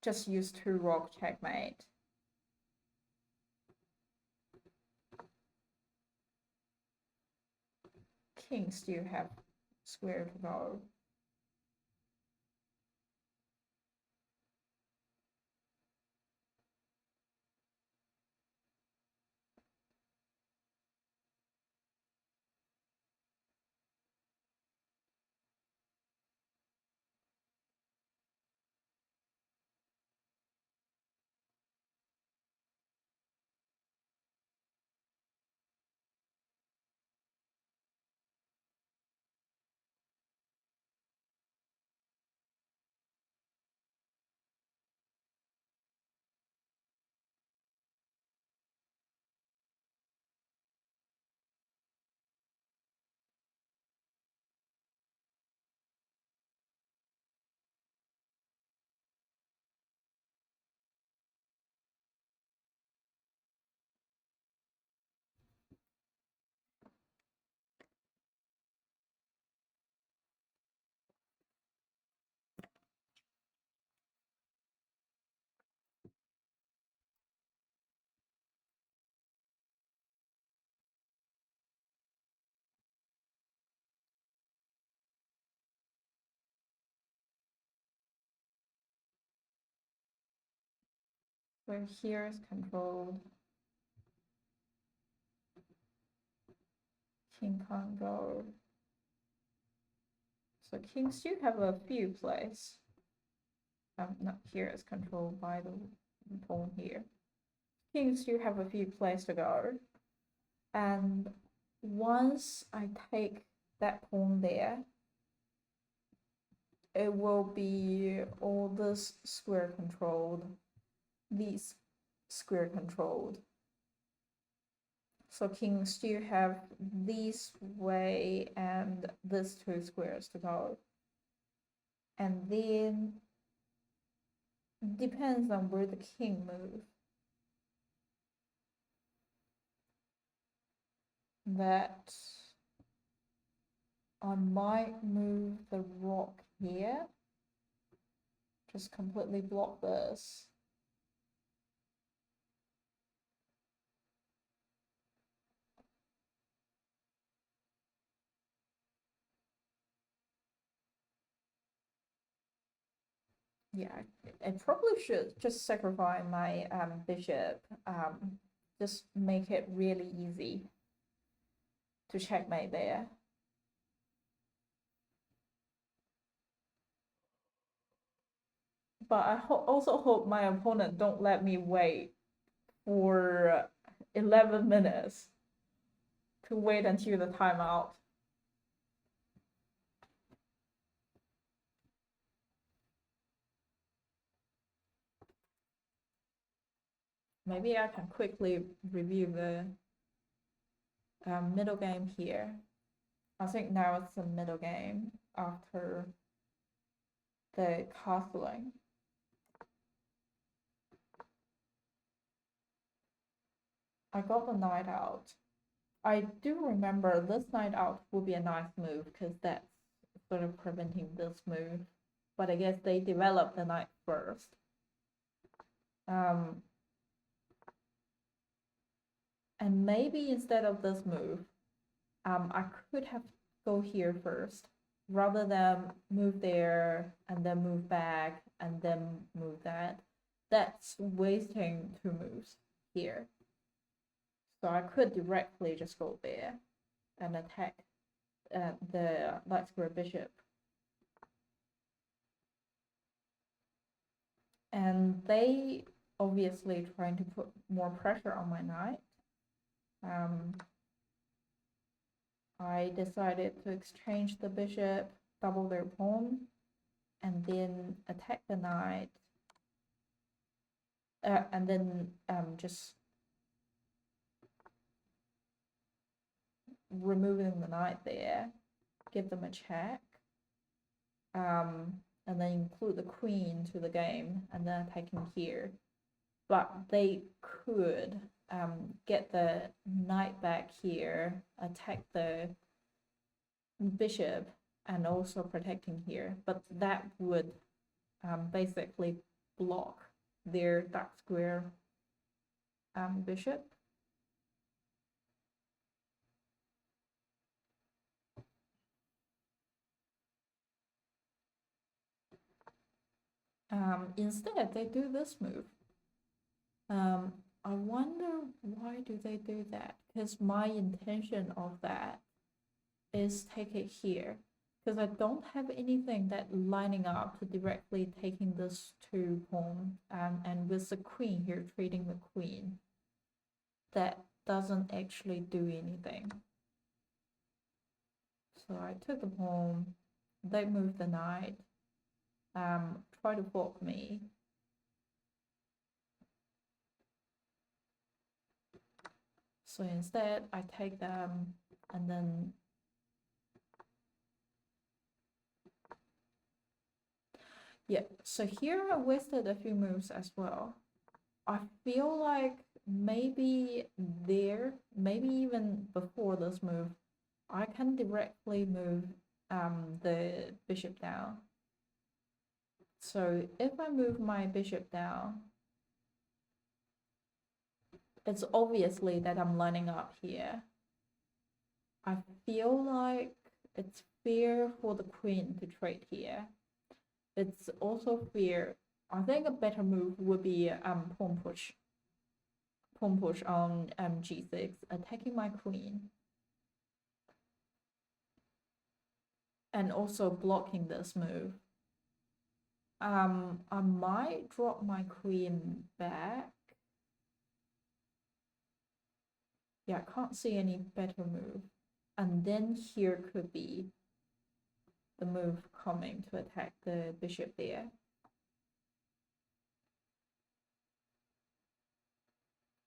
just use 2 rook checkmate. King still have square to go. So here is controlled. King can't go. So king still have a few plays. Not here is controlled by the pawn here. King still have a few plays to go. And once I take that pawn there, it will be all this square controlled, these square controlled. So king still have this way and these two squares to go. And then depends on where the king moves. That I might move the rock here, just completely block this. Yeah, I probably should just sacrifice my bishop, just make it really easy to checkmate there. But I also hope my opponent don't let me wait for 11 minutes to wait until the timeout. Maybe I can quickly review the middle game here. I think now it's the middle game after the castling. I got the knight out. I do remember this knight out would be a nice move because that's sort of preventing this move. But I guess they developed the knight first. And maybe instead of this move, I could have go here first rather than move there and then move back and then move that. That's wasting two moves here. So I could directly just go there and attack the light square bishop. And they obviously trying to put more pressure on my knight. I decided to exchange the bishop, double their pawn, and then attack the knight. And then just removing the knight there, give them a check, and then include the queen to the game, and then attacking here. But they could get the knight back here, attack the bishop, and also protecting here. But that would basically block their dark square bishop. Instead, they do this move. I wonder why do they do that? Because my intention of that is take it here. Because I don't have anything that lining up to directly taking this two pawn, and with the queen here trading the queen, that doesn't actually do anything. So I took the pawn, they moved the knight, try to fork me. So instead, I take them and then yeah, so here I wasted a few moves as well. I feel like maybe there, maybe even before this move, I can directly move the bishop down. So if I move my bishop down, it's obviously that I'm lining up here. I feel like it's fair for the queen to trade here. It's also fair I think a better move would be pawn push on g6, attacking my queen, and also blocking this move. I might drop my queen back. Yeah, I can't see any better move. And then here could be the move coming to attack the bishop there.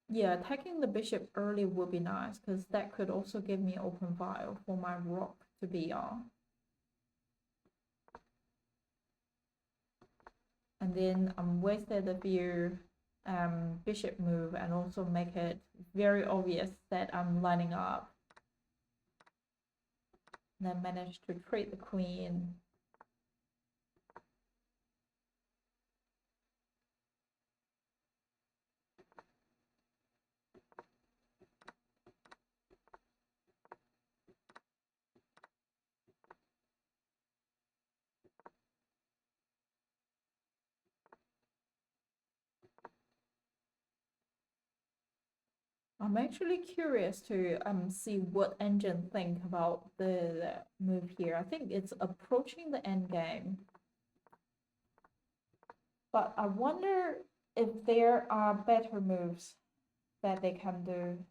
Yeah, attacking the bishop early would be nice, because that could also give me open file for my rook to be on. And then I'm wasted a few bishop move, and also make it very obvious that I'm lining up. And then manage to trade the queen. I'm actually curious to see what engine think about the move here. I think it's approaching the end game. But I wonder if there are better moves that they can do.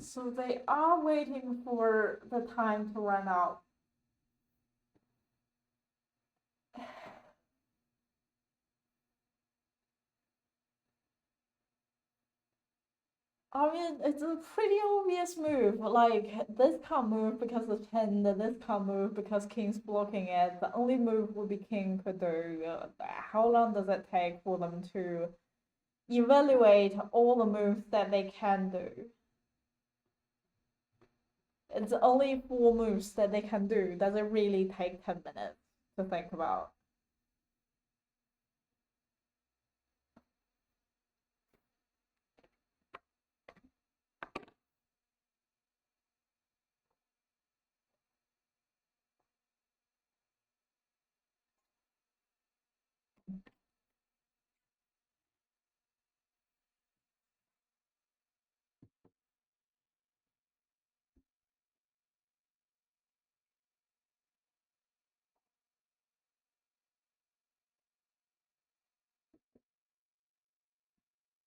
So they are waiting for the time to run out. I mean, it's a pretty obvious move. Like, this can't move because of pinned, this can't move because king's blocking it. The only move would be king could do. How long does it take for them to evaluate all the moves that they can do? It's only 4 moves that they can do. Does it really take 10 minutes to think about?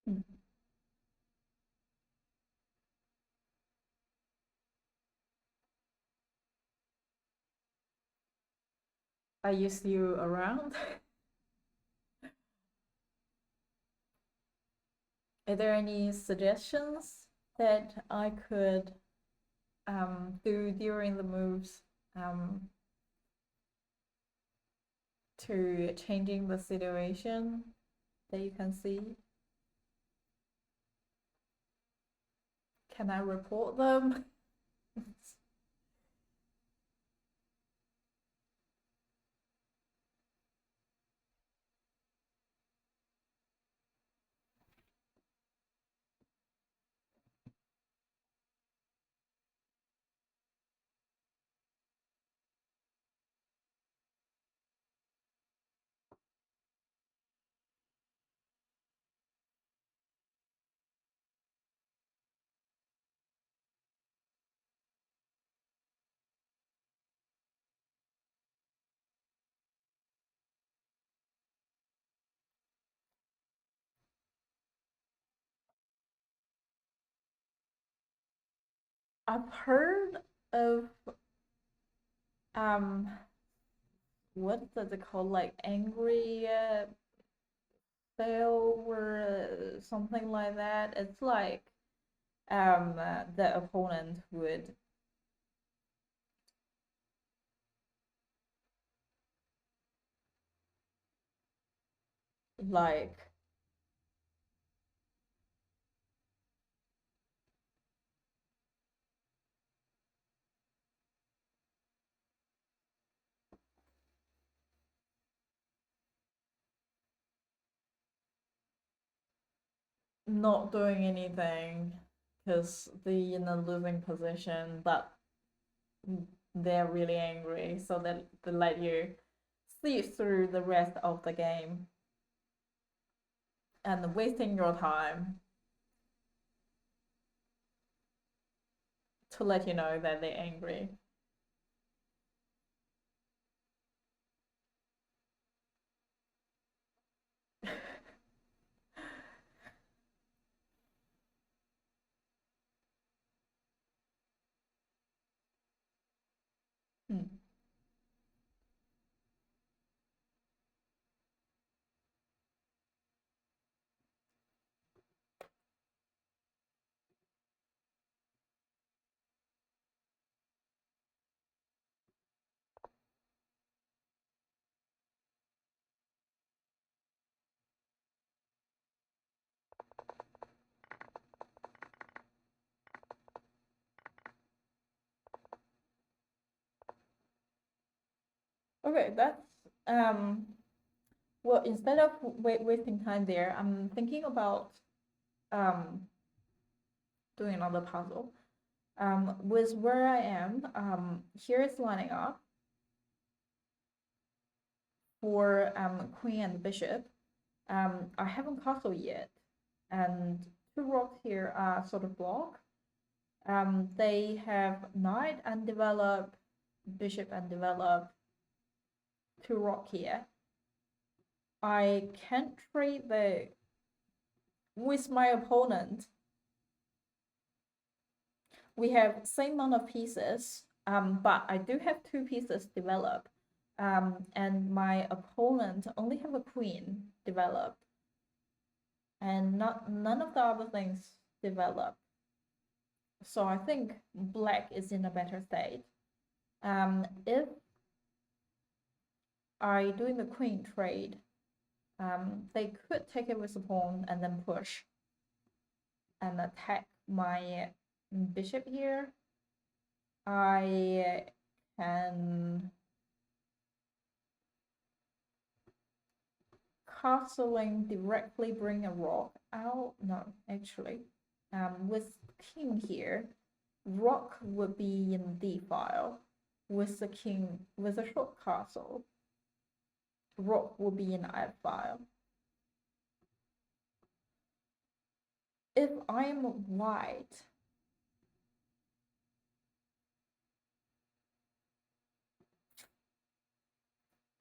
Hmm. Are you still around? Are there any suggestions that I could do during the moves to changing the situation that you can see? Can I report them? I've heard of um what does it called, like angry sale or something like that. It's like the opponent would like not doing anything because they're in a losing position, but they're really angry, so they let you see through the rest of the game and wasting your time to let you know that they're angry. Hmm. Okay, that's um well, instead of wasting time there, I'm thinking about um doing another puzzle. With where I am, here is lining up for queen and bishop. I haven't castle yet, and two rocks here are sort of blocked. They have knight undeveloped, bishop undeveloped, two rock here. I can't trade the with my opponent. We have same amount of pieces, but I do have two pieces developed, and my opponent only have a queen developed, and none of the other things developed. So I think black is in a better state. If I doing the queen trade, they could take it with a pawn and then push and attack my bishop here. I can castling directly bring a rock out. No, actually, with king here, rock would be in D file. With the king, with a short castle, rock will be in F file. If I am white,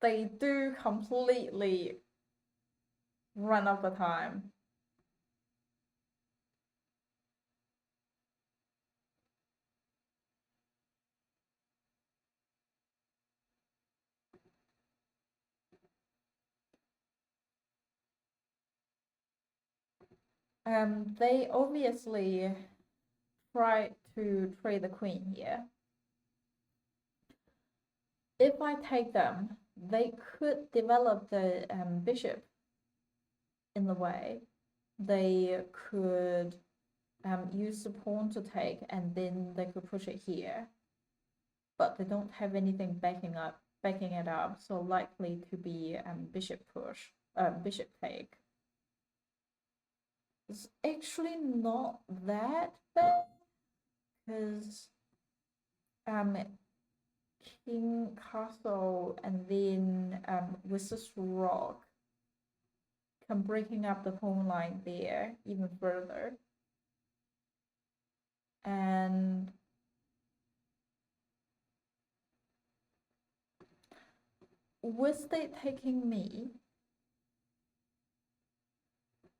they do completely run out of time. They obviously try to trade the queen here. If I take them, they could develop the bishop in the way. They could use the pawn to take, and then they could push it here. But they don't have anything backing it up, so likely to be bishop push, bishop take. It's actually not that bad because king castle and then with this rock can breaking up the pawn line there even further. And with they taking me,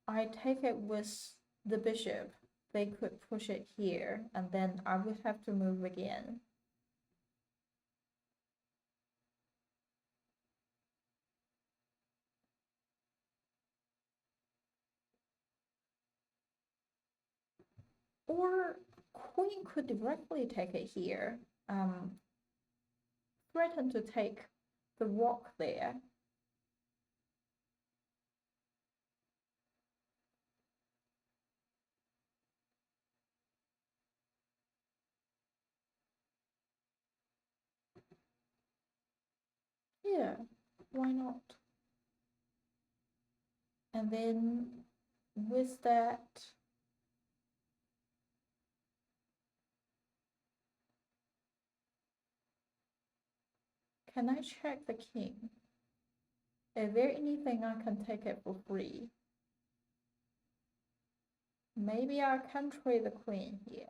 I take it with the bishop. They could push it here, and then I would have to move again. Or queen could directly take it here, threaten to take the rock there. Yeah, why not? And then with that, can I check the king? Is there anything I can take it for free? Maybe I can trade the queen here.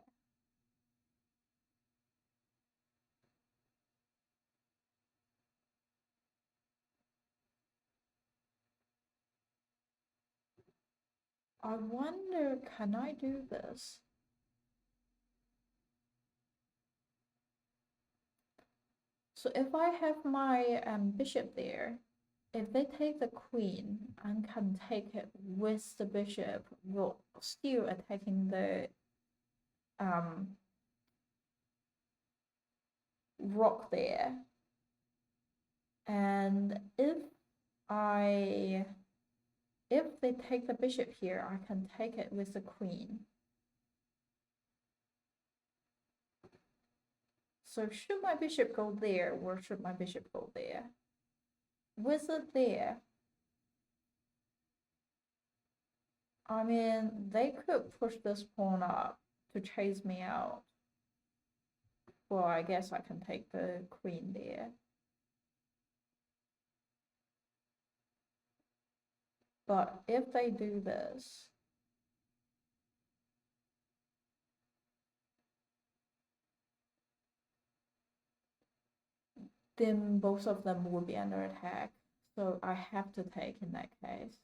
I wonder, can I do this? So if I have my bishop there, if they take the queen and can take it with the bishop, while still attacking the rock there. And if they take the bishop here, I can take it with the queen. So should my bishop go there, or should my bishop go there? With it there, I mean, they could push this pawn up to chase me out. Well, I guess I can take the queen there. But if they do this, then both of them would be under attack. So I have to take in that case.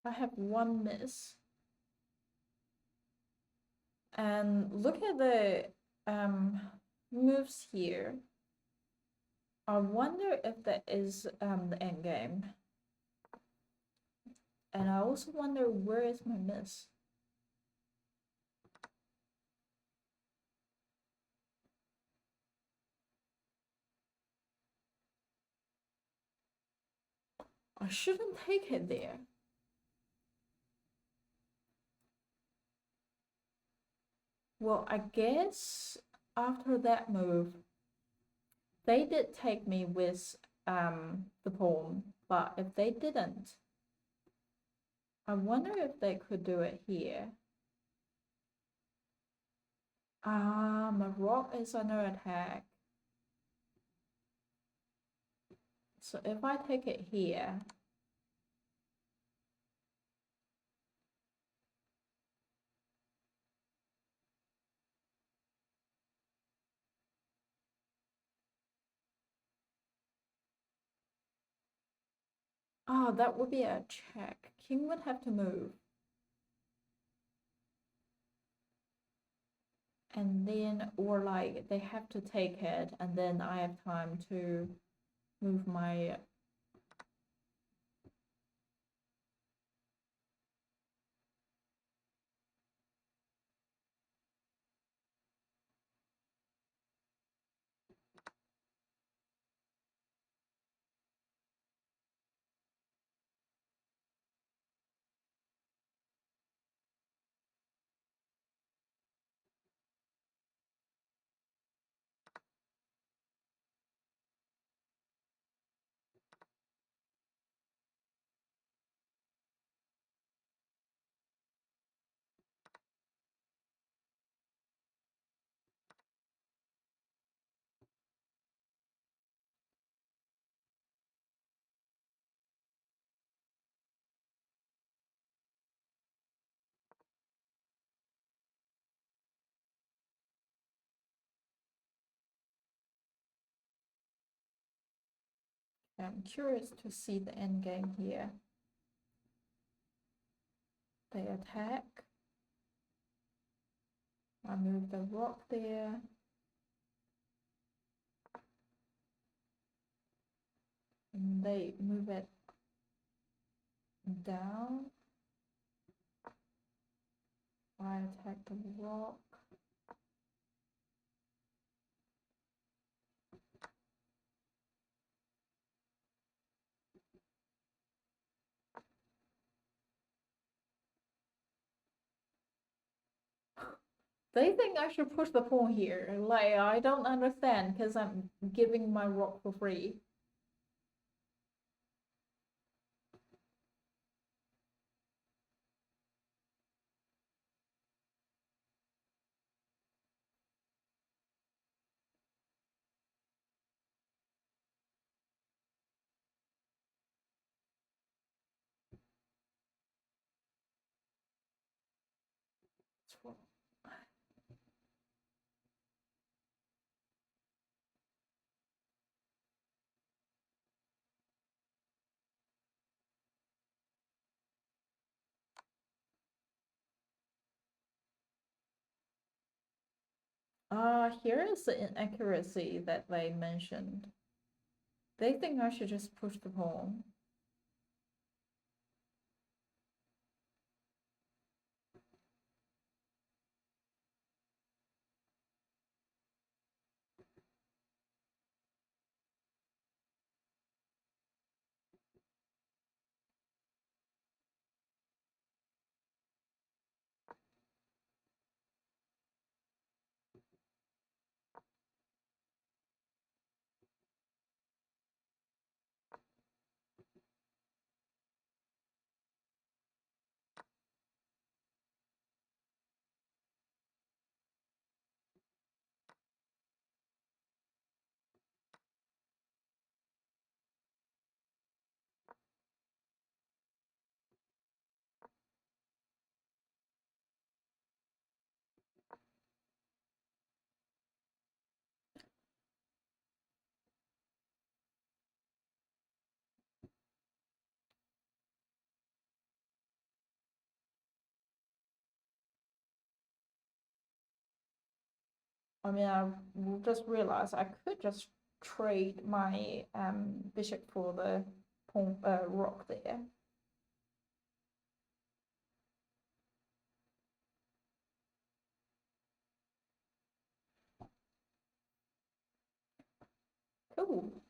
I have one miss. And look at the moves here. I wonder if that is the end game. And I also wonder, where is my miss? I shouldn't take it there. Well, I guess after that move, they did take me with the pawn, but if they didn't, I wonder if they could do it here. My rock is under attack. So if I take it here, that would be a check. King would have to move. And then, or like, they have to take it, and then I have time to move my... I'm curious to see the end game here. They attack. I move the rock there. And they move it down. I attack the rock. They think I should push the pawn here. Like, I don't understand because I'm giving my rock for free. Here is the inaccuracy that they mentioned. They think I should just push the pawn. I mean, I just realized I could just trade my bishop for the pawn rock there. Cool.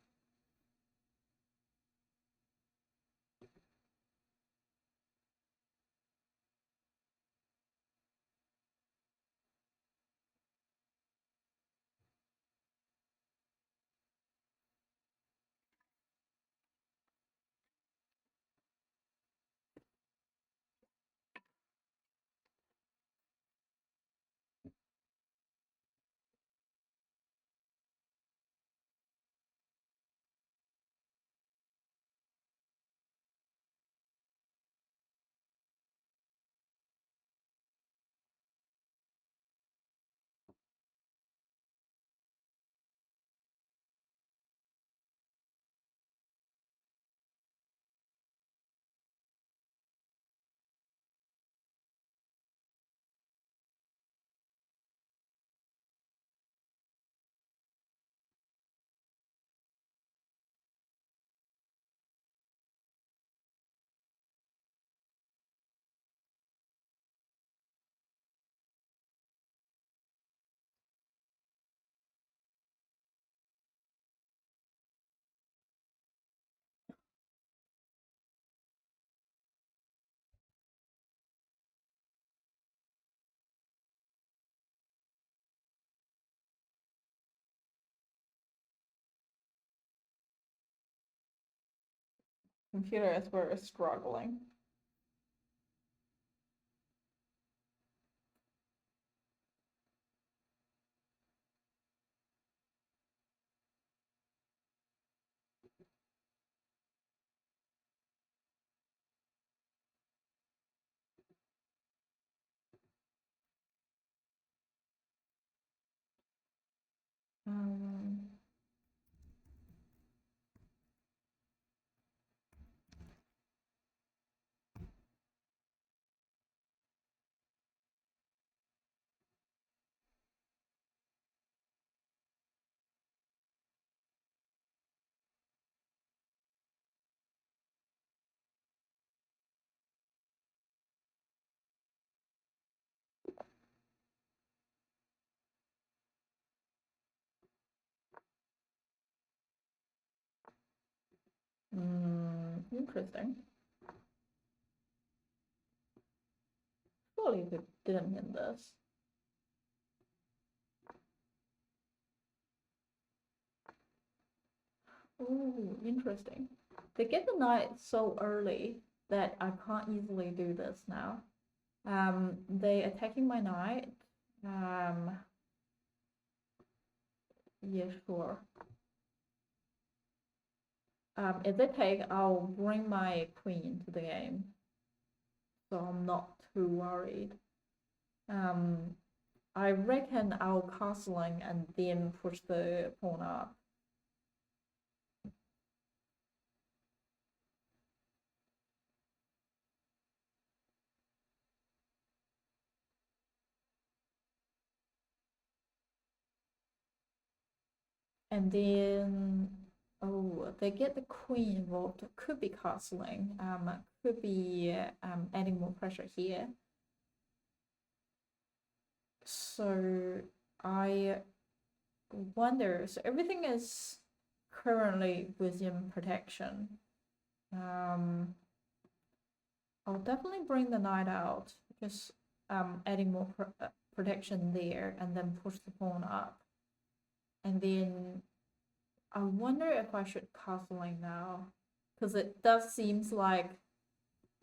Computer is very struggling. Um, Interesting. Surely we didn't win this. Oh, interesting. They get the knight so early that I can't easily do this now. They attacking my knight. Yeah, sure. If they take, I'll bring my queen to the game, so I'm not too worried. I reckon I'll castling and then push the pawn up. And then, oh, they get the queen involved. Could be castling. Could be adding more pressure here. So I wonder. So everything is currently within protection. I'll definitely bring the knight out. Just adding more protection there, and then push the pawn up. And then I wonder if I should castling now, because it does seems like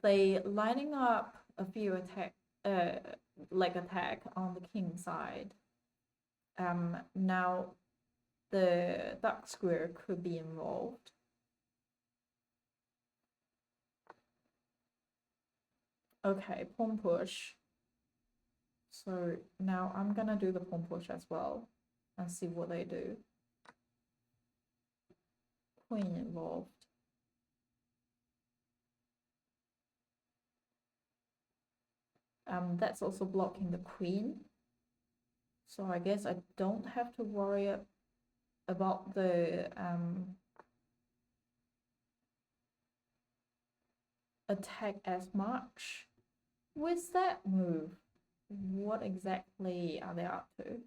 they lining up a few attack on the king side. Now the dark square could be involved. Okay, pawn push. So now I'm gonna do the pawn push as well and see what they do. Queen involved. That's also blocking the queen. So I guess I don't have to worry about the attack as much. With that move, what exactly are they up to?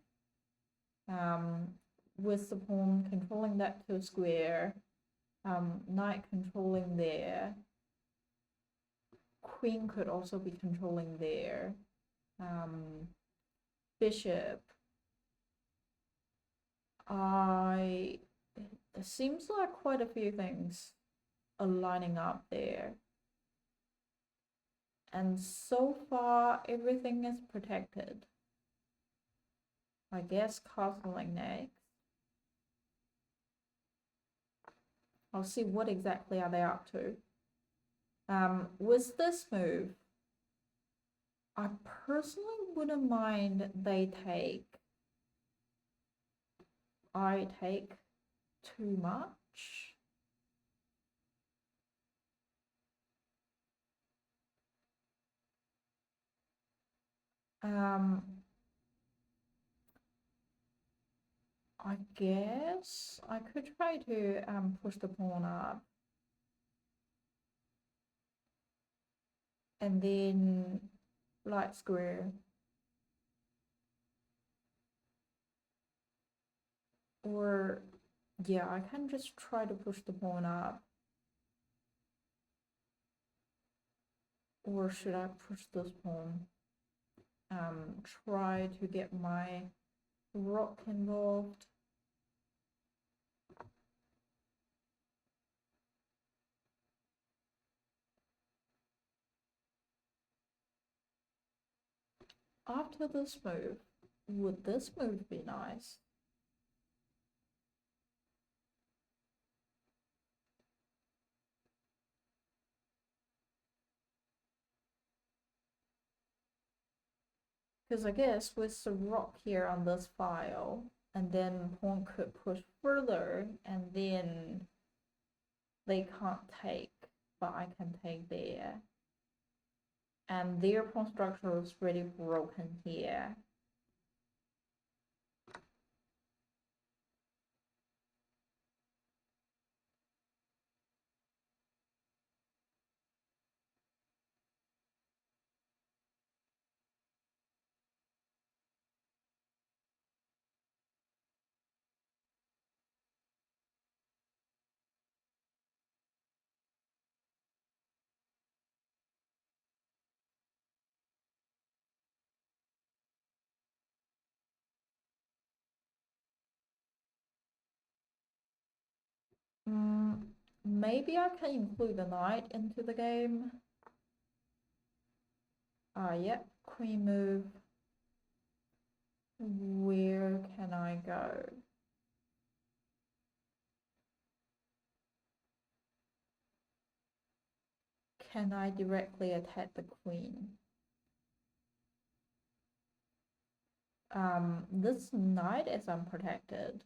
With the pawn controlling that two square, knight controlling there, queen could also be controlling there, bishop. It seems like quite a few things are lining up there. And so far, everything is protected. I guess castling next. I'll see what exactly are they up to. With this move, I personally wouldn't mind they take. I take too much. I guess I could try to push the pawn up. And then light square. Or, yeah, I can just try to push the pawn up. Or should I push this pawn? Try to get my rook involved. After this move, would this move be nice? Because I guess with the rook here on this file, and then pawn could push further, and then they can't take, but I can take there. And their pawn structure is really broken here. Maybe I can include the knight into the game. Yeah, queen move. Where can I go? Can I directly attack the queen? This knight is unprotected.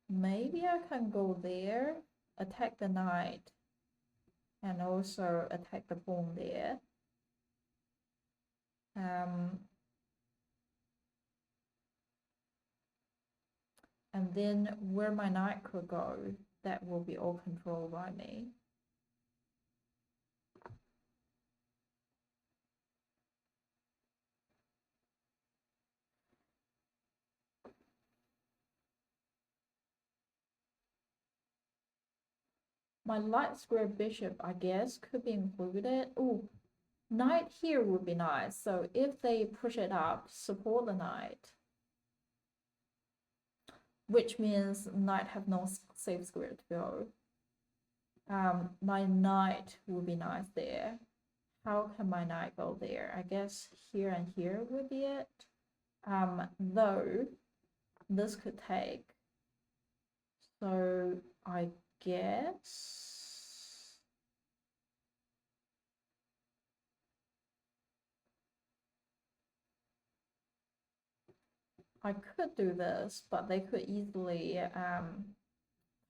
Maybe I can go there, attack the knight, and also attack the pawn there. And then where my knight could go, that will be all controlled by me. My light square bishop, I guess, could be included. Ooh, knight here would be nice. So if they push it up, support the knight. Which means knight have no safe square to go. My knight would be nice there. How can my knight go there? I guess here and here would be it. Though this could take. So I guess I could do this, but they could easily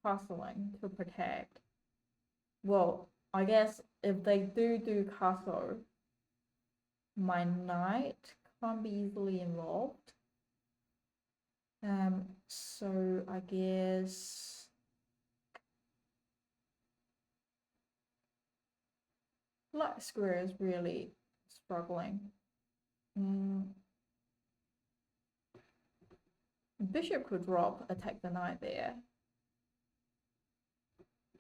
castling to protect. Well, I guess if they do castle, my knight can't be easily involved. So I guess black square is really struggling. Bishop could drop, attack the knight there.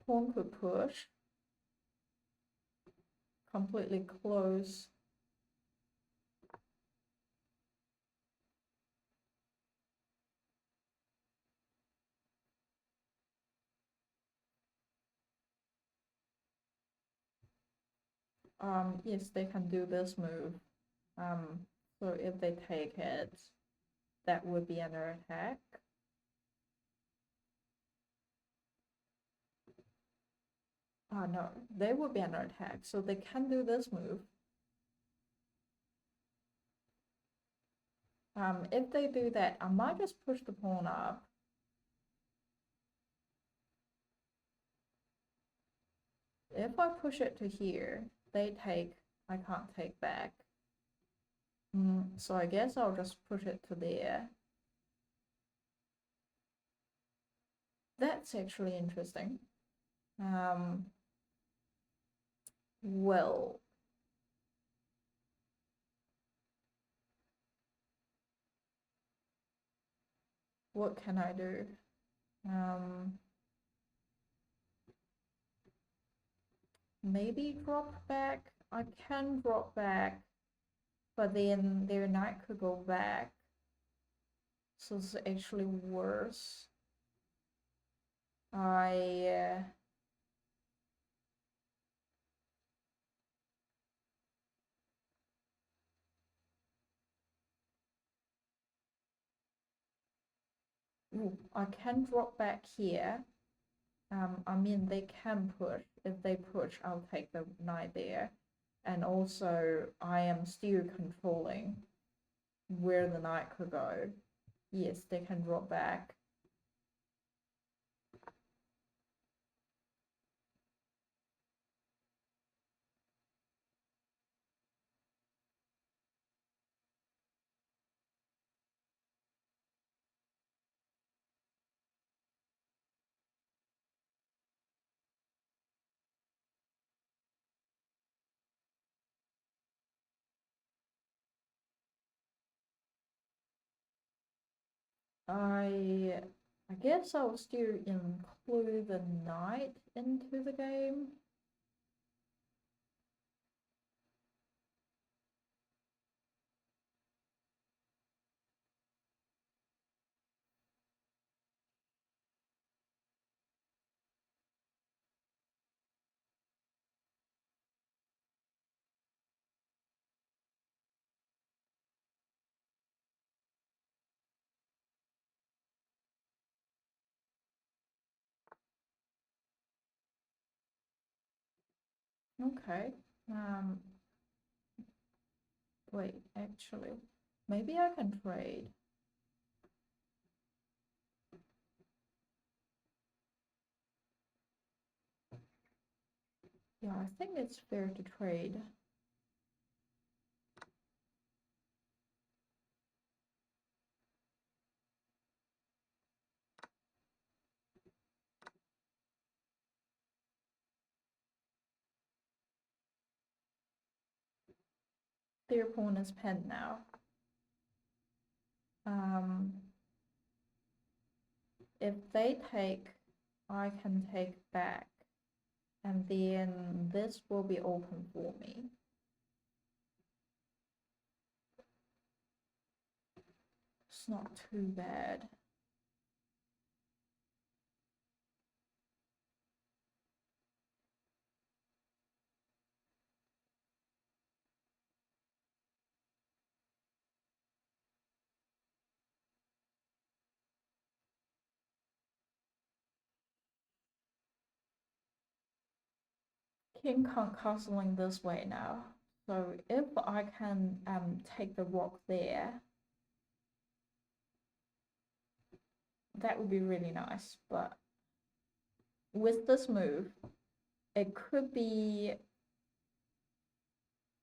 Pawn could push. Completely close. Yes, they can do this move. So if they take it, that would be under attack. Oh no, they would be under attack, so they can do this move. If they do that, I might just push the pawn up. If I push it to here, they take, I can't take back. So I guess I'll just push it to there. That's actually interesting. Well, what can I do? Maybe drop back. I can drop back, but then their knight could go back. So it's actually worse. I can drop back here. I mean, they can push. If they push, I'll take the knight there. And also, I am still controlling where the knight could go. Yes, they can drop back. I guess I'll still include the knight into the game. Okay. Wait, actually, maybe I can trade. Yeah, I think it's fair to trade. Their pawn is pinned now. If they take, I can take back, and then this will be open for me. It's not too bad. King can't castling this way now. So if I can take the rock there, that would be really nice. But with this move, it could be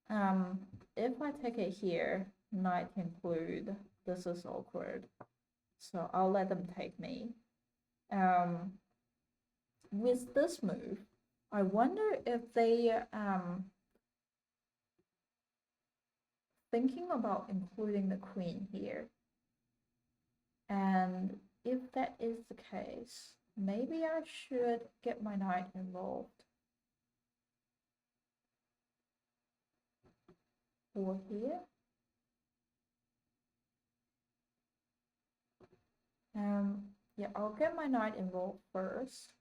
if I take it here, knight include, this is awkward. So I'll let them take me. With this move, I wonder if they thinking about including the queen here. And if that is the case, maybe I should get my knight involved. Or here. Yeah, I'll get my knight involved first.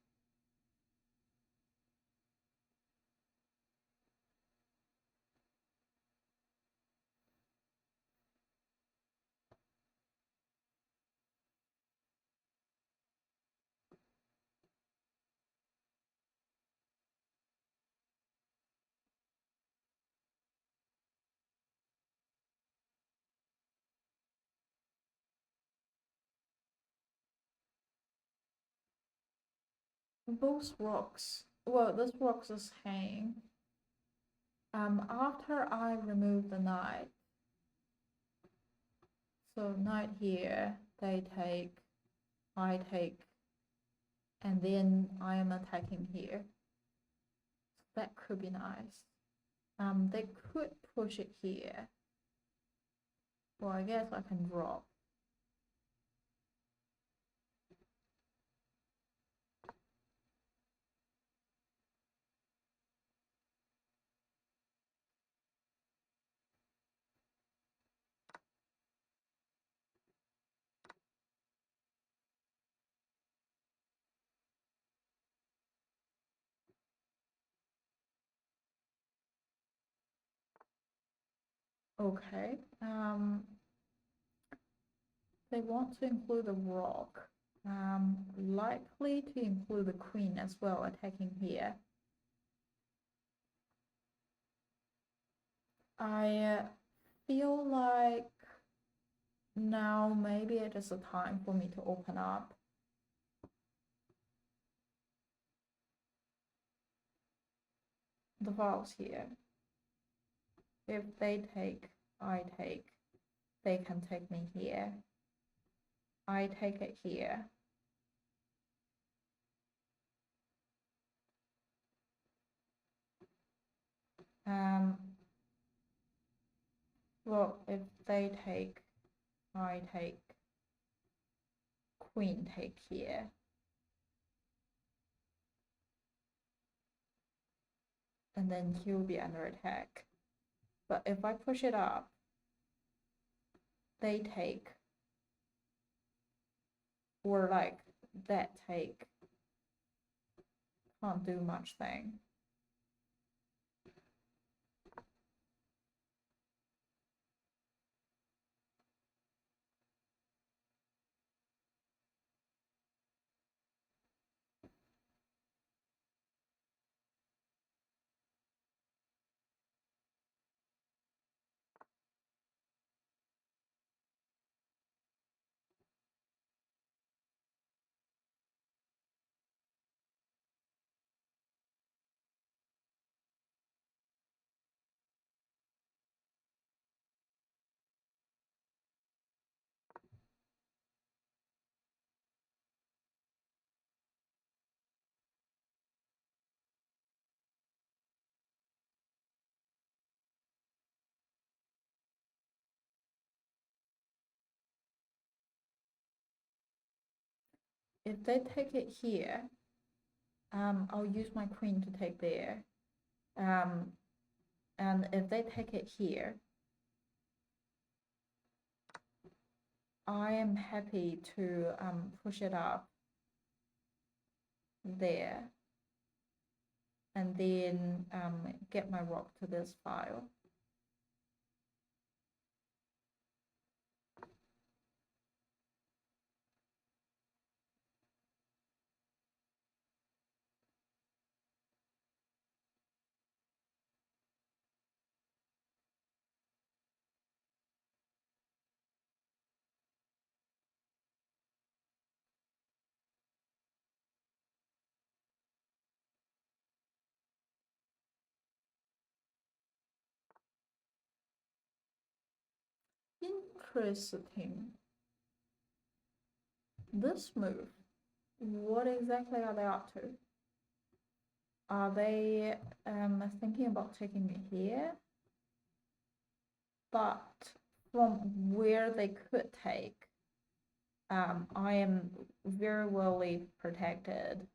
Both rocks. Well, this rock is hanging. After I remove the knight, so knight here, they take, I take, and then I am attacking here. That could be nice. They could push it here. Well, I guess I can drop. Okay. They want to include a rock. Likely to include the queen as well, attacking here. I feel like now maybe it is a time for me to open up. The files here. If they take, I take, they can take me here. I take it here. Well, if they take, I take, queen take here. And then he'll be under attack. But if I push it up, they take, or like that take, can't do much thing. if they take it here, I'll use my queen to take there. And if they take it here, I am happy to push it up there and then get my rook to this file. Interesting. This move, what exactly are they up to? Are they thinking about taking me here? But from where they could take, I am very well protected,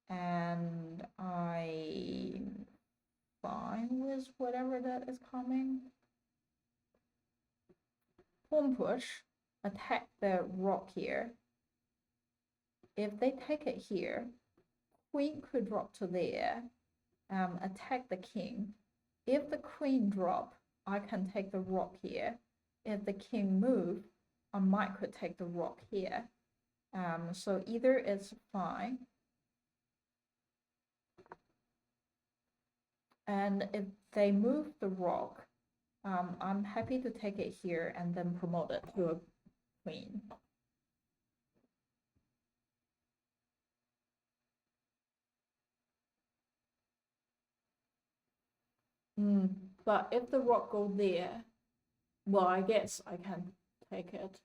and I'm fine with whatever that is coming. Pawn push, attack the rook here. If they take it here, queen could drop to there, attack the king. If the queen drop, I can take the rook here. If the king move, I might could take the rook here. So either is fine. And if they move the rook, I'm happy to take it here and then promote it to a queen. But if the rook go there, well, I guess I can take it.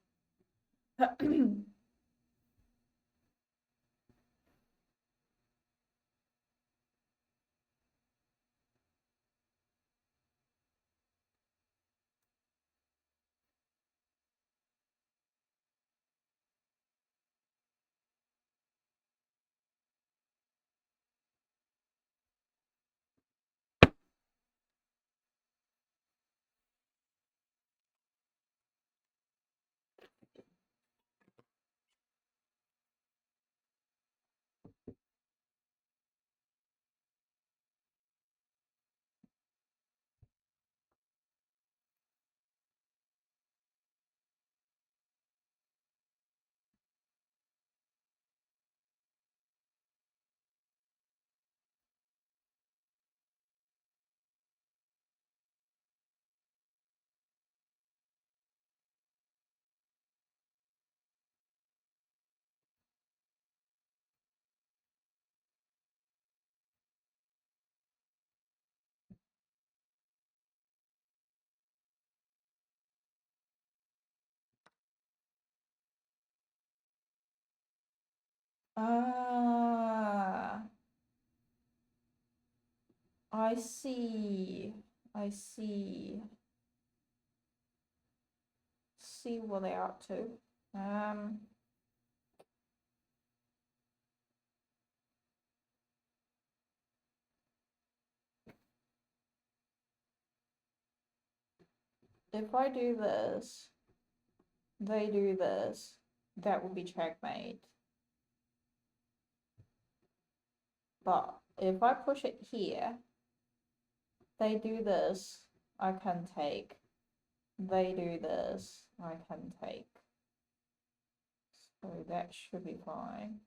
Ah, I see. I see. See what they're up to. If I do this, they do this, that would be checkmate. But if I push it here, they do this, I can take. They do this, I can take. So that should be fine.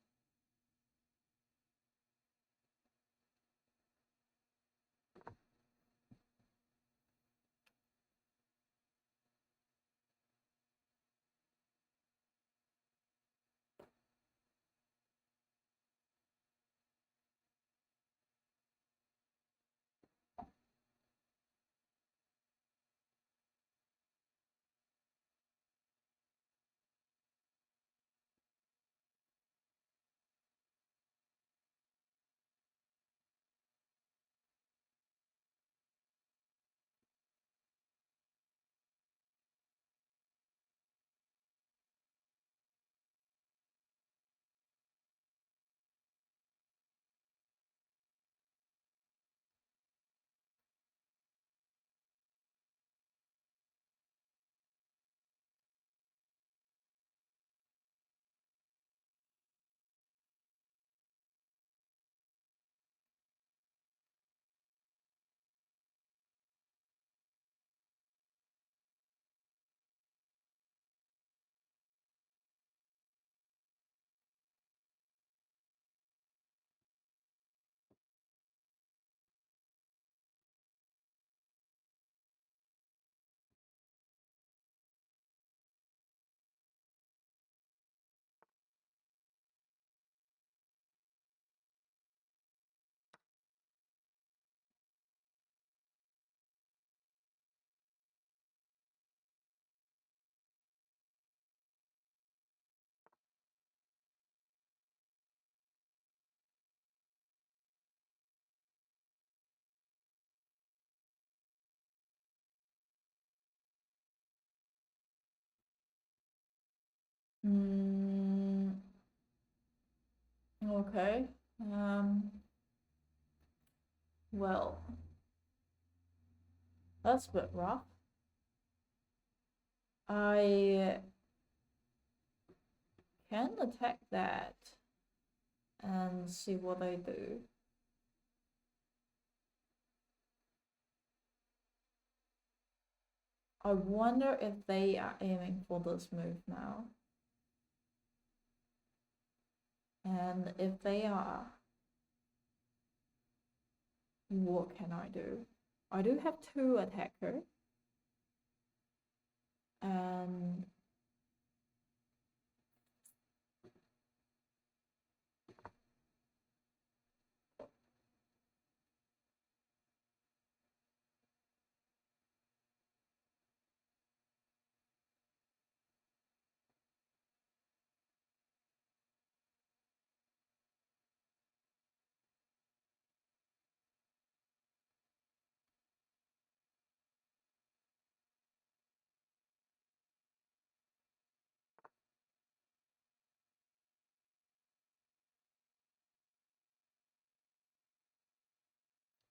Mm, okay. Well, that's a bit rough. I can attack that and see what they do. I wonder if they are aiming for this move now. And if they are, what can I do? I do have 2 attackers. And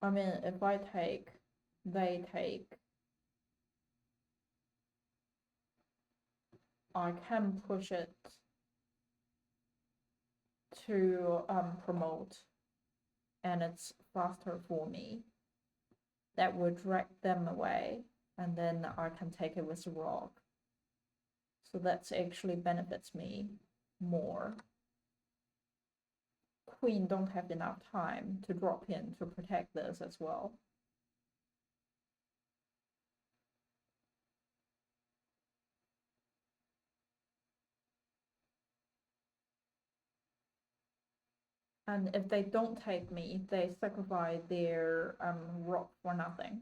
I mean, if I take, they take, I can push it to promote, and it's faster for me. That would drag them away, and then I can take it with a rock. So that actually benefits me more. Queen don't have enough time to drop in to protect this as well. And if they don't take me, they sacrifice their rock for nothing.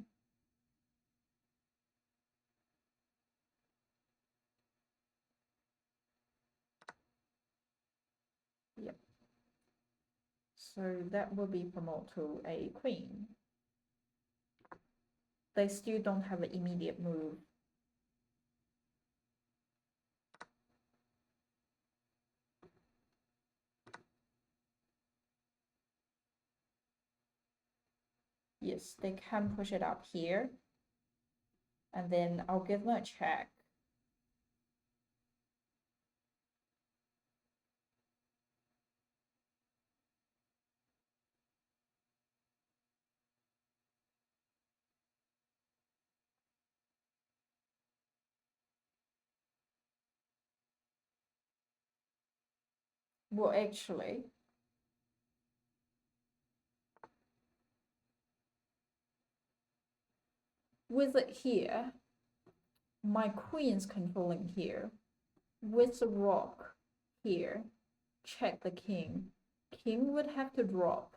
Yep. So that will be promoted to a queen. They still don't have an immediate move. Yes, they can push it up here. And then I'll give them a check. Well, actually, with it here, my queen's controlling here. With the rock here, check the king. King would have to drop.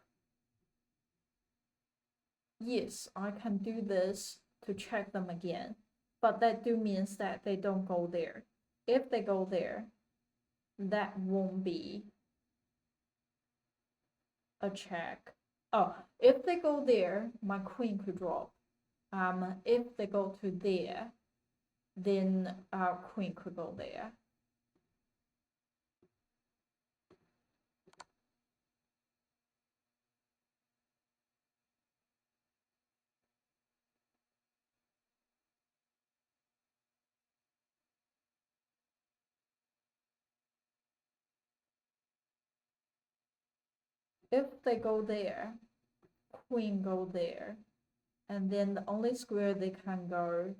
Yes, I can do this to check them again, but that do means that they don't go there. If they go there, that won't be a check. Oh, if they go there, my queen could drop. If they go to there, then our queen could go there. If they go there, queen go there, and then the only square they can go,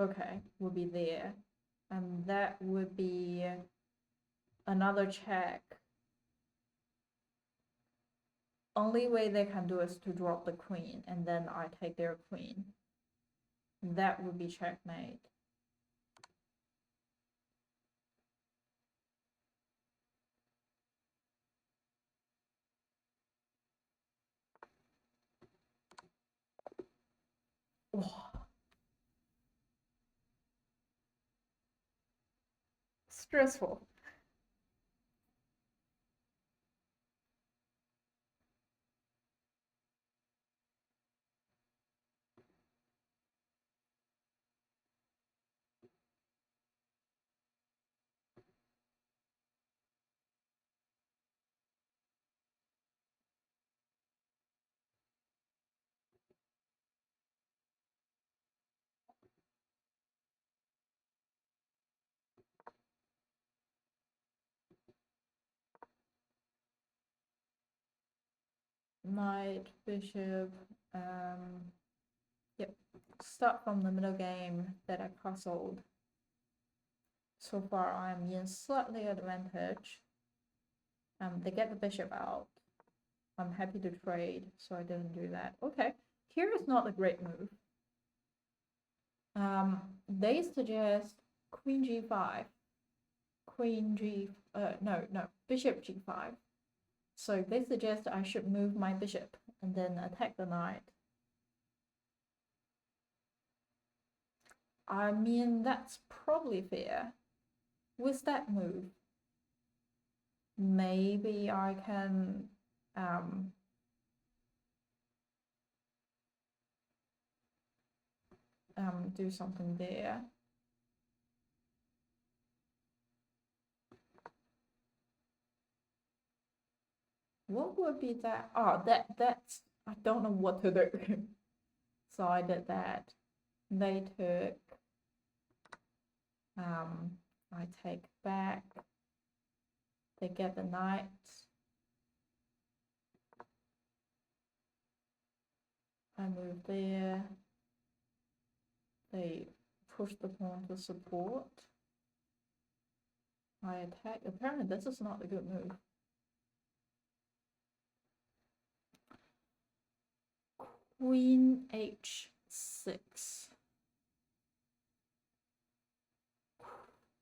okay, will be there, and that would be another check. Only way they can do is to drop the queen, and then I take their queen. That would be checkmate. Oh, stressful. knight, bishop, yep, start from the middle game that I castled. So far I'm in slightly advantage. They get the bishop out. I'm happy to trade, so I didn't do that. Okay, here is not a great move. They suggest queen g5, bishop g5. So they suggest I should move my bishop and then attack the knight. I mean, that's probably fair. With that move, maybe I can do something there. What would be that? Oh, that's, I don't know what to do. So I did that. They took, I take back. They get the knight. I move there. They push the pawn to support. I attack. Apparently this is not a good move. Queen h6.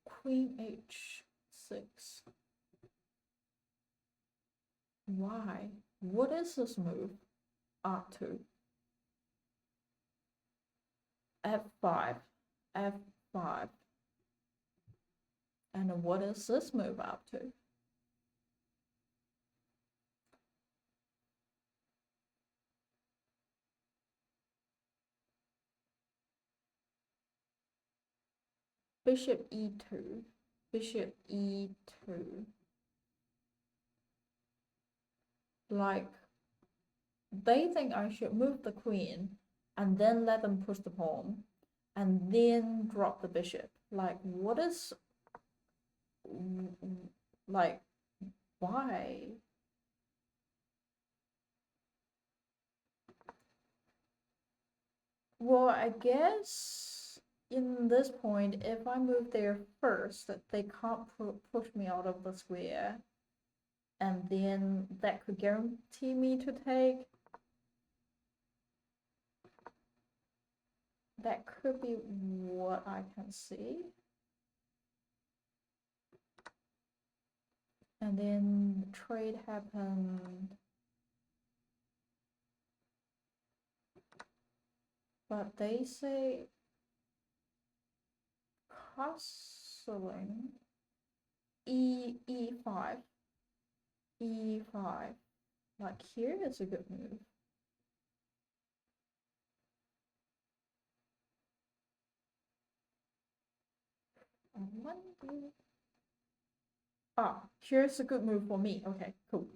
Queen h6. Why? What is this move up to? f5, f5. And what is this move up to? Bishop e2, bishop e2. Like, they think I should move the queen and then let them push the pawn and then drop the bishop. Like, what is, like, why? Well, I guess in this point, if I move there first, they can't push me out of the square. And then that could guarantee me to take. That could be what I can see. And then trade happened. But they say castling e5. e5. Like, here is a good move. Ah, here's a good move for me. Okay, cool.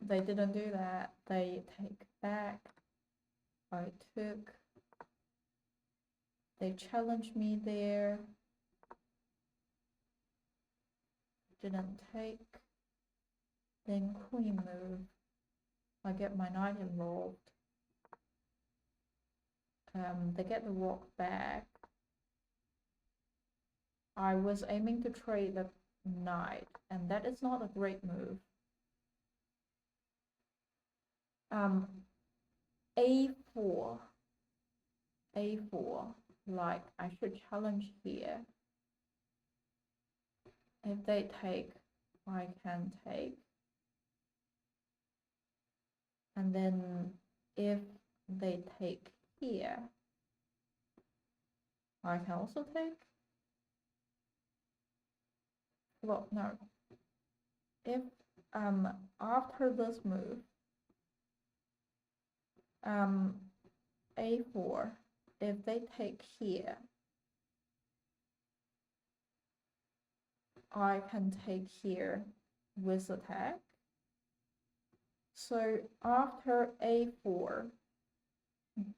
They didn't do that. They take back. I took. They challenged me there. Didn't take. Then queen move. I get my knight involved. They get the rook back. I was aiming to trade the knight, and that is not a great move. A4. A4. Like, I should challenge here. If they take, I can take. And then if they take here, I can also take. Well, no. If after this move, a4, if they take here, I can take here with attack. So after a4,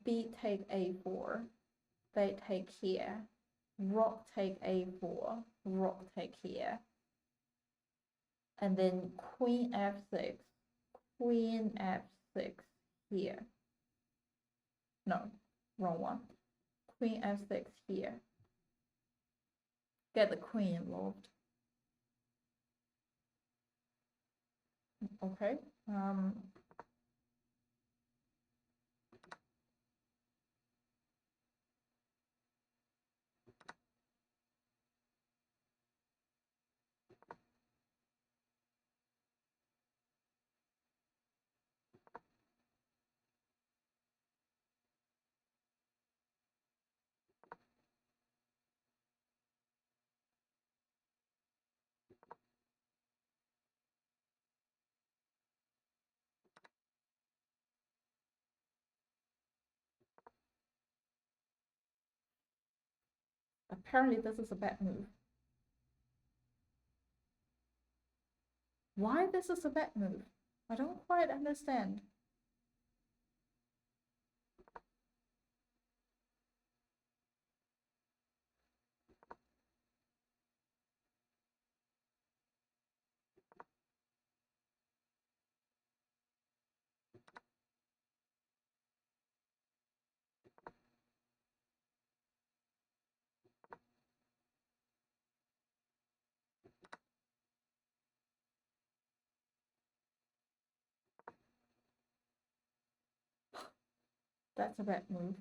b take a4, they take here, rook take a4, rook take here, and then queen f6, queen f6 here. No, wrong one. Queen f6 here. Get the queen involved. Okay. Apparently this is a bad move. Why this is a bad move? I don't quite understand. That's a bad move.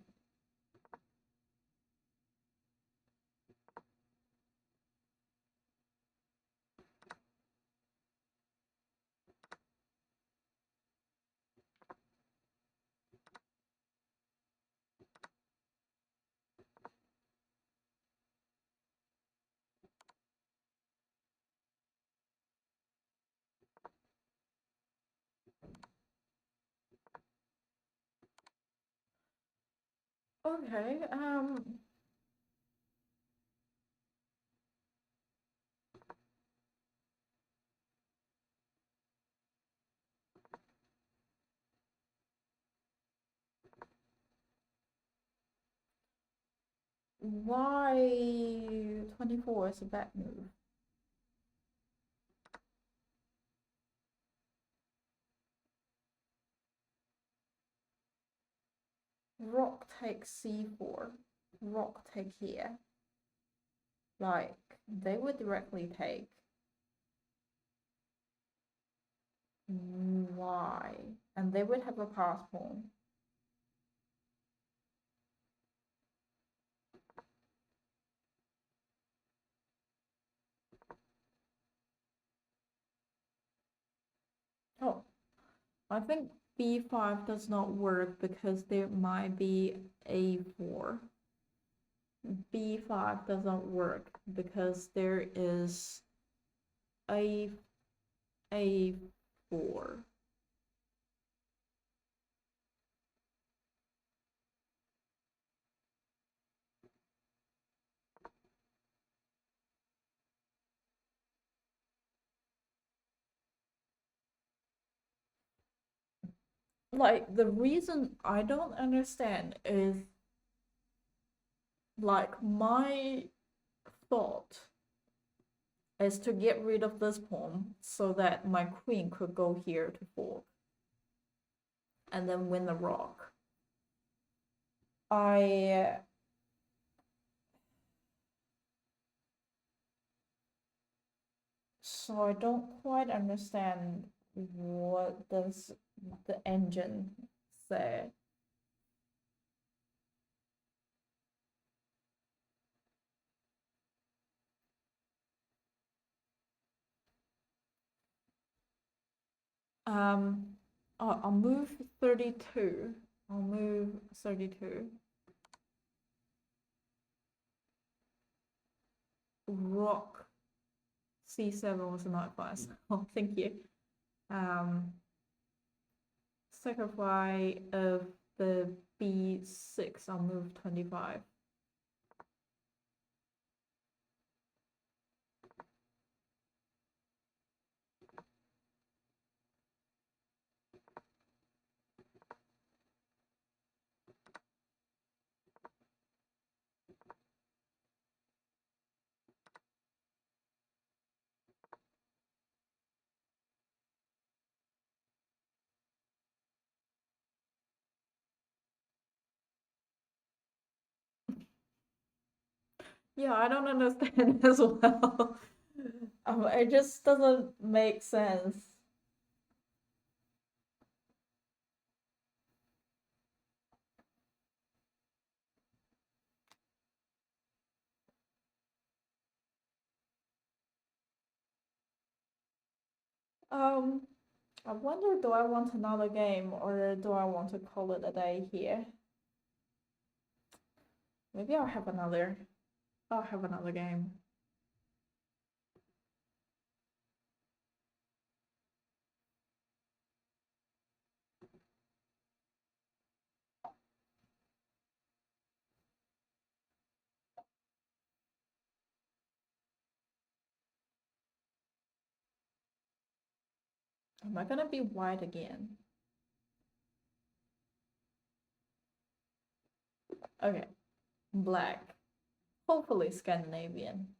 Okay, why 24 is a bad move? Rook takes c4, rook take here. Like, they would directly take. Why? And they would have a pass pawn. Oh, I think b5 does not work because there might be a4. b5 does not work because there is a4. Like, the reason I don't understand is, like, my thought is to get rid of this pawn so that my queen could go here to fork and then win the rock. So I don't quite understand what does the engine say. I'll move 32. I'll move 32. Rook c7 was not advice. Oh, thank you. Sacrifice of the b6. I'll move 25. Yeah, I don't understand as well. It just doesn't make sense. Um, I wonder, do I want another game or do I want to call it a day here? Maybe I'll have another. I'll have another game. Am I gonna be white again? Okay, black. Hopefully Scandinavian.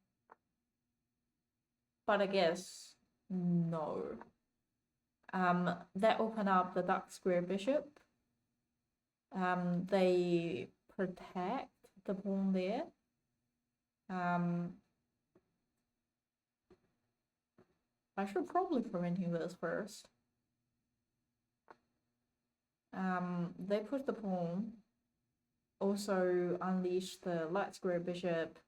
But I guess no. That open up the dark square bishop. They protect the pawn there. I should probably preventing this first. They push the pawn. Also unleash the light square bishop.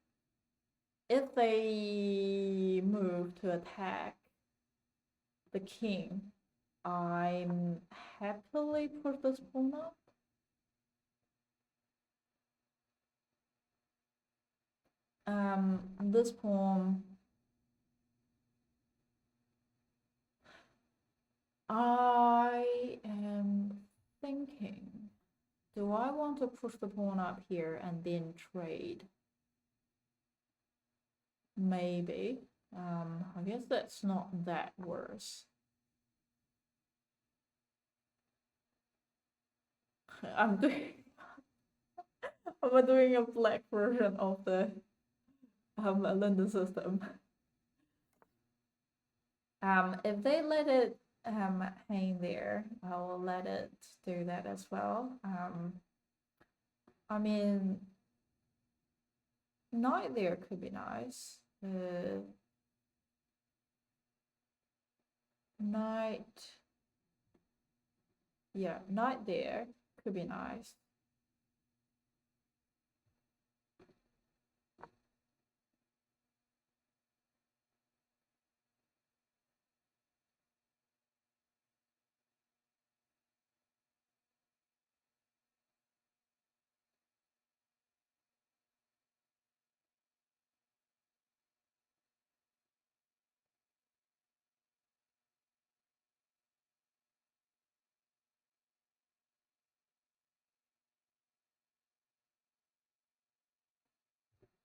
If they move to attack the king, I'm happily put this pawn up. This pawn, I am thinking, do I want to push the pawn up here and then trade? Maybe. I guess that's not that worse. I'm doing I'm doing a black version of the London system. If they let it hang there, I will let it do that as well. I mean, knight there could be nice. Knight, yeah, knight there could be nice.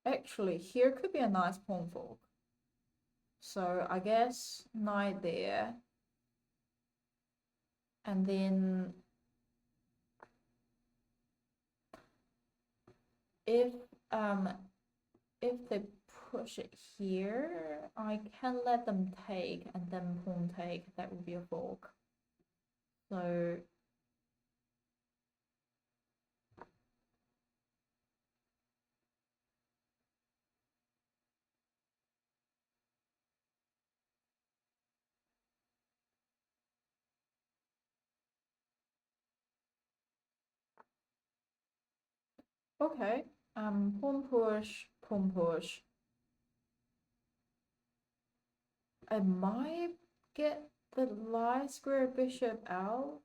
Actually, here could be a nice pawn fork. So I guess knight there. And then if um if they push it here, I can let them take and then pawn take. That would be a fork. So okay, pawn push, pawn push. I might get the light square bishop out.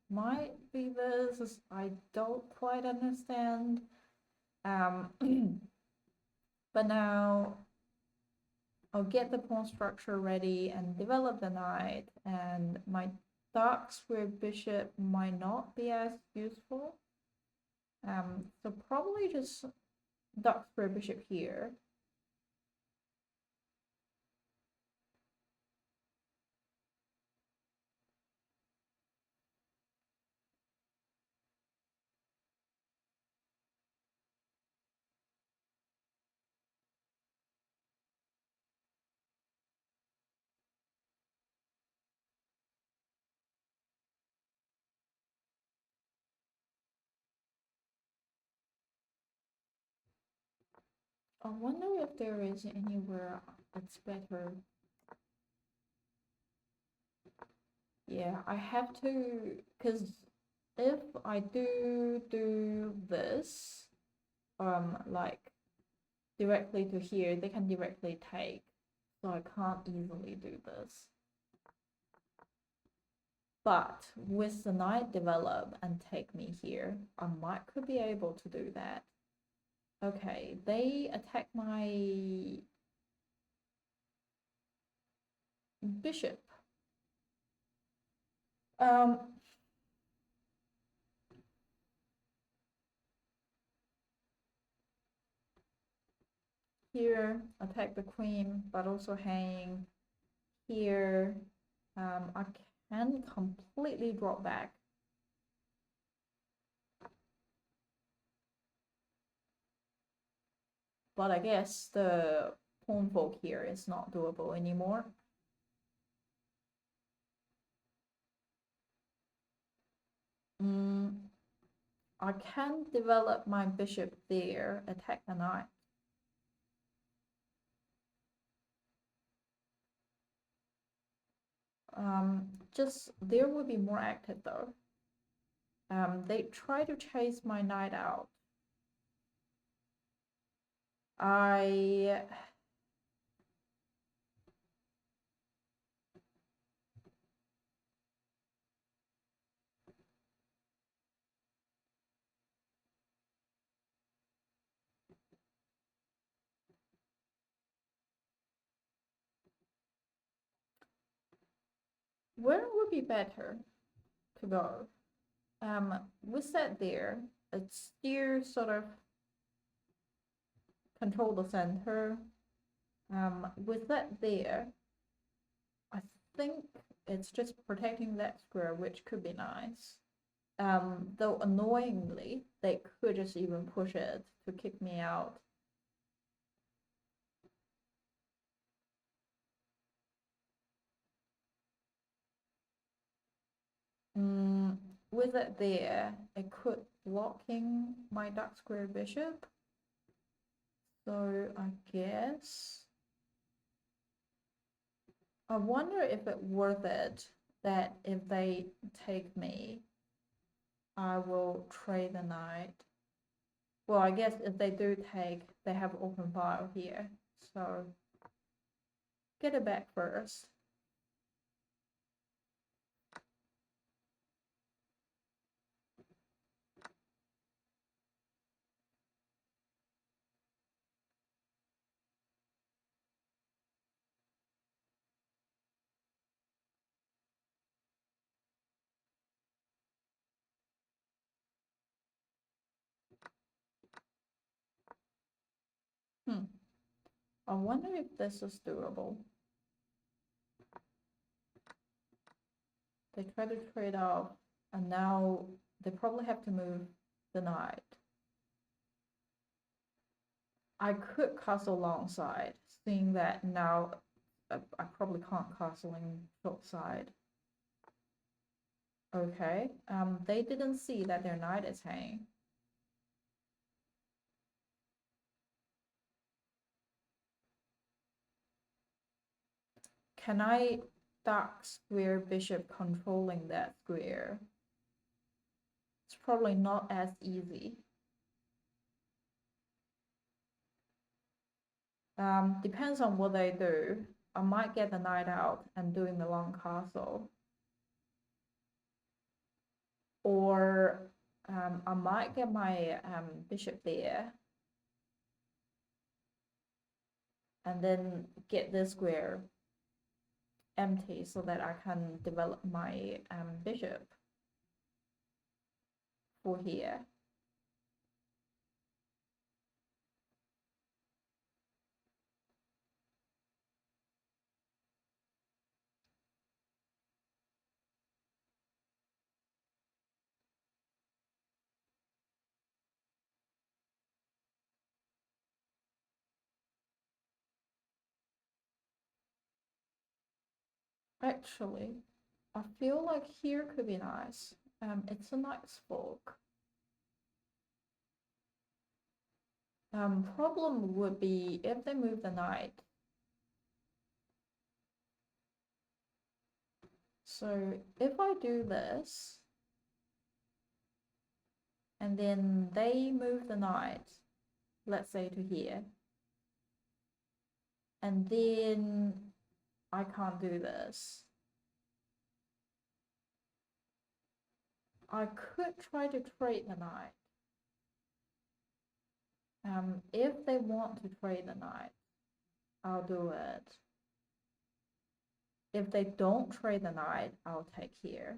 Might be this. I don't quite understand. But now I'll get the pawn structure ready and develop the knight, and my dark square bishop might not be as useful. So probably just dark square bishop here. I wonder if there is anywhere it's better. Yeah, I have to, because if I do this, like directly to here, they can directly take, so I can't easily do this. But with the knight develop and take me here, I could be able to do that. Okay, they attack my bishop. Um, Here, attack the queen, but also hang here. I can completely drop back. But I guess the pawn fork here is not doable anymore. I can develop my bishop there, attack the knight. Just there would be more active though. They try to chase my knight out. Where would be better to go? With that there, it's still sort of control the center. With that there, I think it's just protecting that square, which could be nice. Though annoyingly, they could just even push it to kick me out. With it there, it could blocking my dark square bishop. So I guess I wonder if it's worth it that if they take me, I will trade the knight. Well, I guess if they do take, they have open file here. So get it back first. I wonder if this is doable. They try to trade off, and now they probably have to move the knight. I could castle alongside, seeing that now I probably can't castle in short side. Okay, they didn't see that their knight is hanging. Can I dark square bishop controlling that square? It's probably not as easy. Depends on what they do. I might get the knight out and doing the long castle. Or I might get my bishop there. And then get this square empty so that I can develop my bishop for here. Actually, I feel like here could be nice. It's a nice fork. Problem would be if they move the knight. So if I do this, and then they move the knight, let's say to here, and then I can't do this. I could try to trade the knight. If they want to trade the knight, I'll do it. If they don't trade the knight, I'll take here.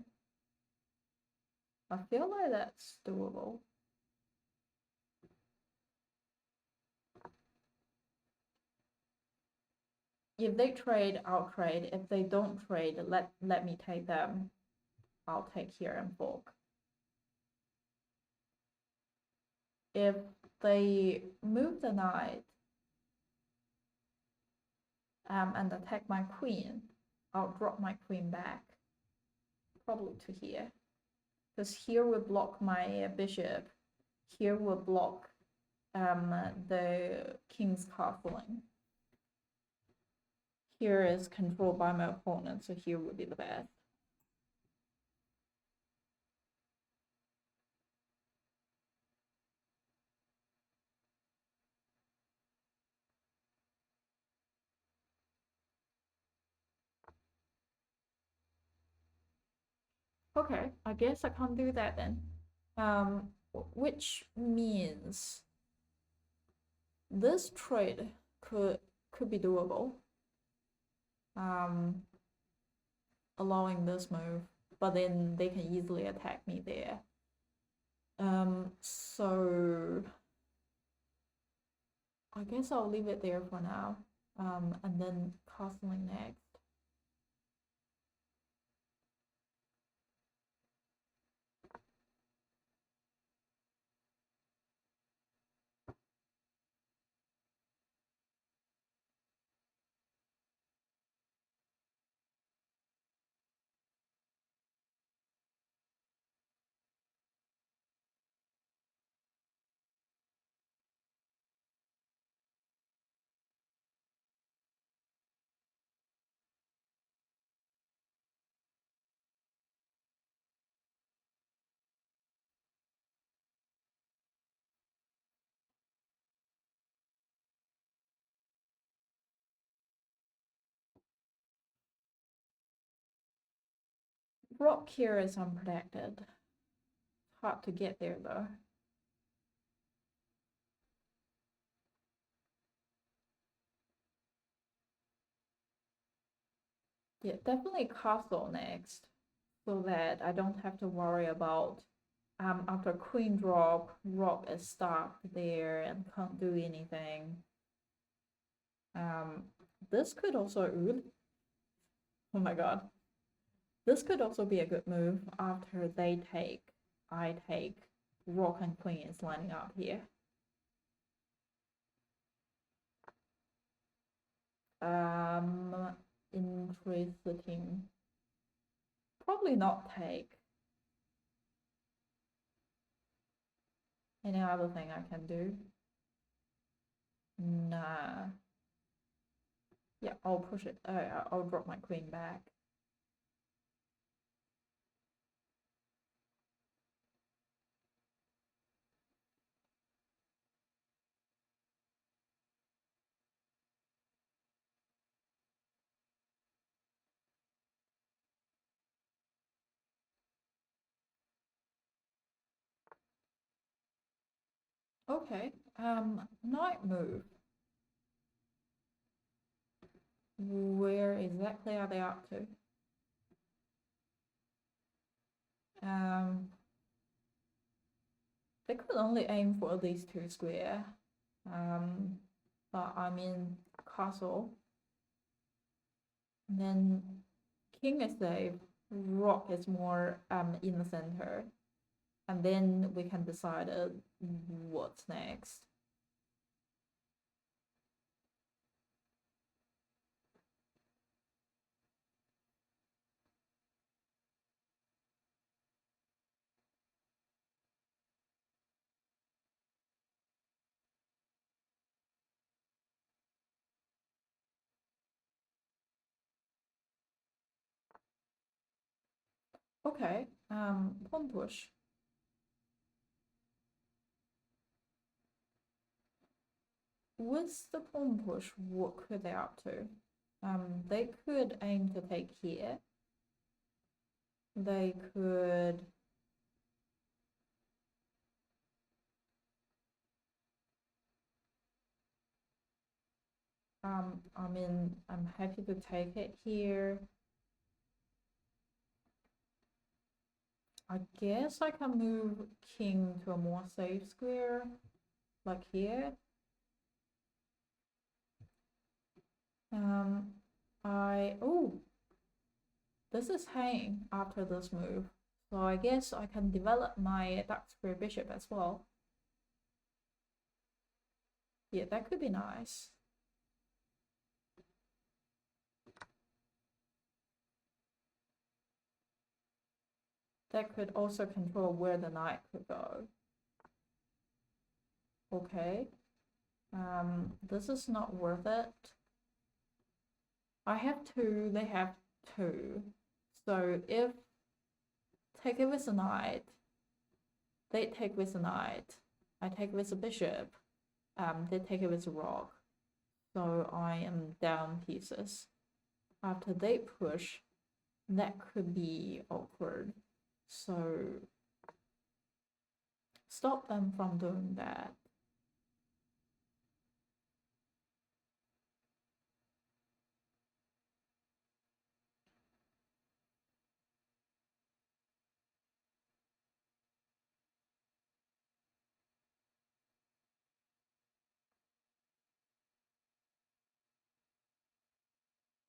I feel like that's doable. If they trade, I'll trade. If they don't trade, let me take them. I'll take here and fork. If they move the knight and attack my queen, I'll drop my queen back, probably to here, because here will block my bishop. Here will block the king's castling. Here is controlled by my opponent, so here would be the best. Okay, I guess I can't do that then. Which means this trade could be doable. Allowing this move, but then they can easily attack me there. So I guess I'll leave it there for now. And then castling next. Rock here is unprotected. Hard to get there though. Yeah, definitely castle next, so that I don't have to worry about after queen drop, rock is stuck there and can't do anything. This could also, oh my god, this could also be a good move after they take, I take, rock and queen is lining up here. Interesting. Probably not take. Any other thing I can do? Nah. Yeah, I'll push it. I'll drop my queen back. Okay. Knight move. Where exactly are they up to? They could only aim for these two square. But I'm in castle. And then king is safe. Rock is more in the center. And then we can decide what's next. Okay, pawn push. With the pawn push, what could they up to? They could aim to take here. They could I mean, I'm happy to take it here. I guess I can move king to a more safe square, like here. Oh, this is hanging after this move. So I guess I can develop my dark square bishop as well. Yeah, that could be nice. That could also control where the knight could go. Okay. This is not worth it. I have two, they have two. So if take it with a knight, they take with a knight, I take with a bishop, they take it with a rook. So I am down pieces. After they push, that could be awkward. So stop them from doing that.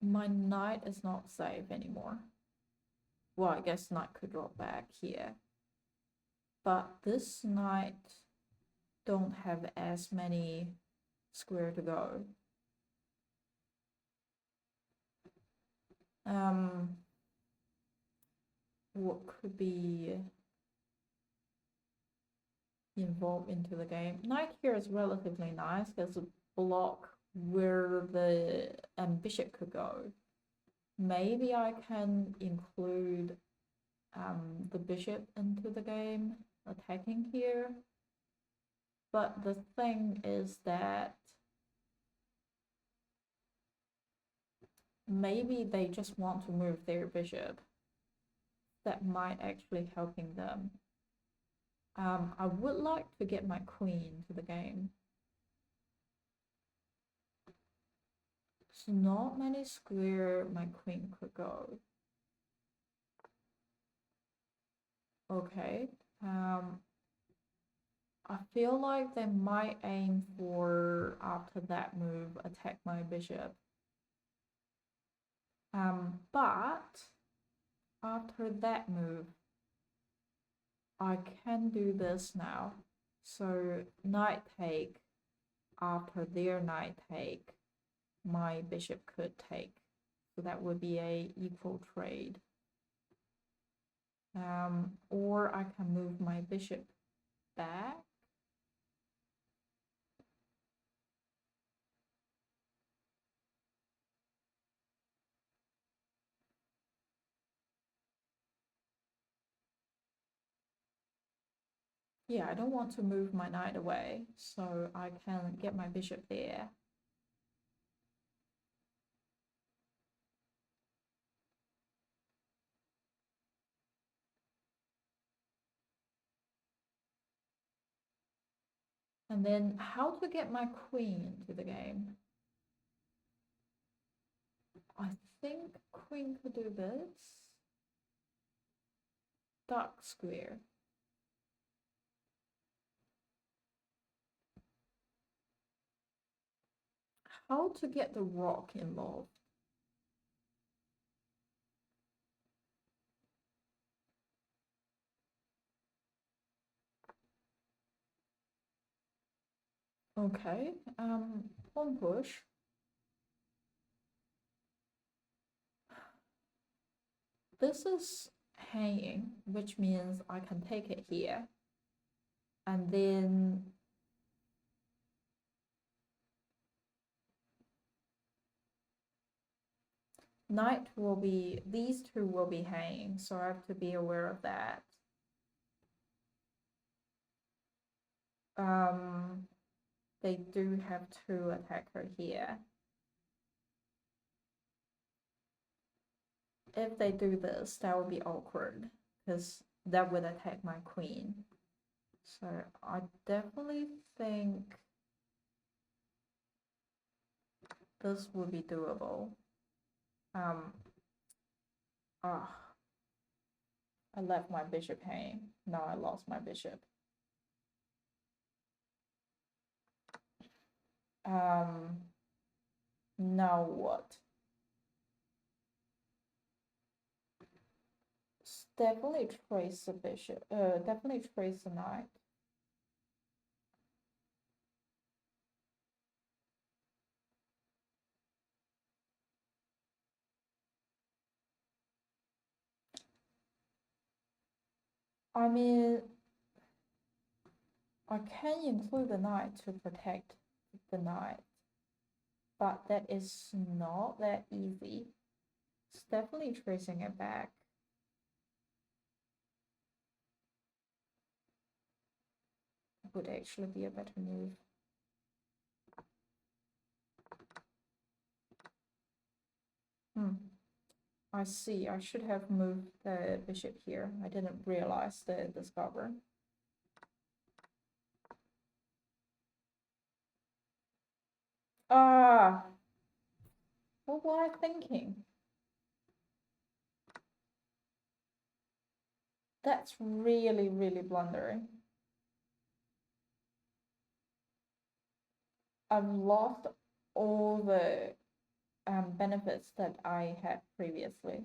My knight is not safe anymore. Well, I guess knight could drop back here. But this knight don't have as many square to go. What could be involved into the game? Knight here is relatively nice because a block where the bishop could go. Maybe I can include the bishop into the game, attacking here. But the thing is that maybe they just want to move their bishop. That might actually helping them. I would like to get my queen to the game. So not many square my queen could go. Okay. I feel like they might aim for, after that move, attack my bishop. But after that move, I can do this now. So knight take, after their knight take, my bishop could take. So that would be a equal trade. Or I can move my bishop back. Yeah, I don't want to move my knight away, so I can get my bishop there. And then how to get my queen into the game? I think queen could do this. Dark square. How to get the rook involved? Okay, pawn push. This is hanging, which means I can take it here. And then knight will be, these two will be hanging, so I have to be aware of that. They do have two attacker here. If they do this, that would be awkward, because that would attack my queen. So I definitely think this would be doable. I left my bishop hanging. Now I lost my bishop. Now what? Definitely trace the bishop. Definitely trace the knight. I mean, I can include the knight to protect the knight, but that is not that easy. It's definitely tracing it back. Would actually be a better move. I see. I should have moved the bishop here. I didn't realize the discover. What was I thinking? That's really, really blundering. I've lost all the benefits that I had previously.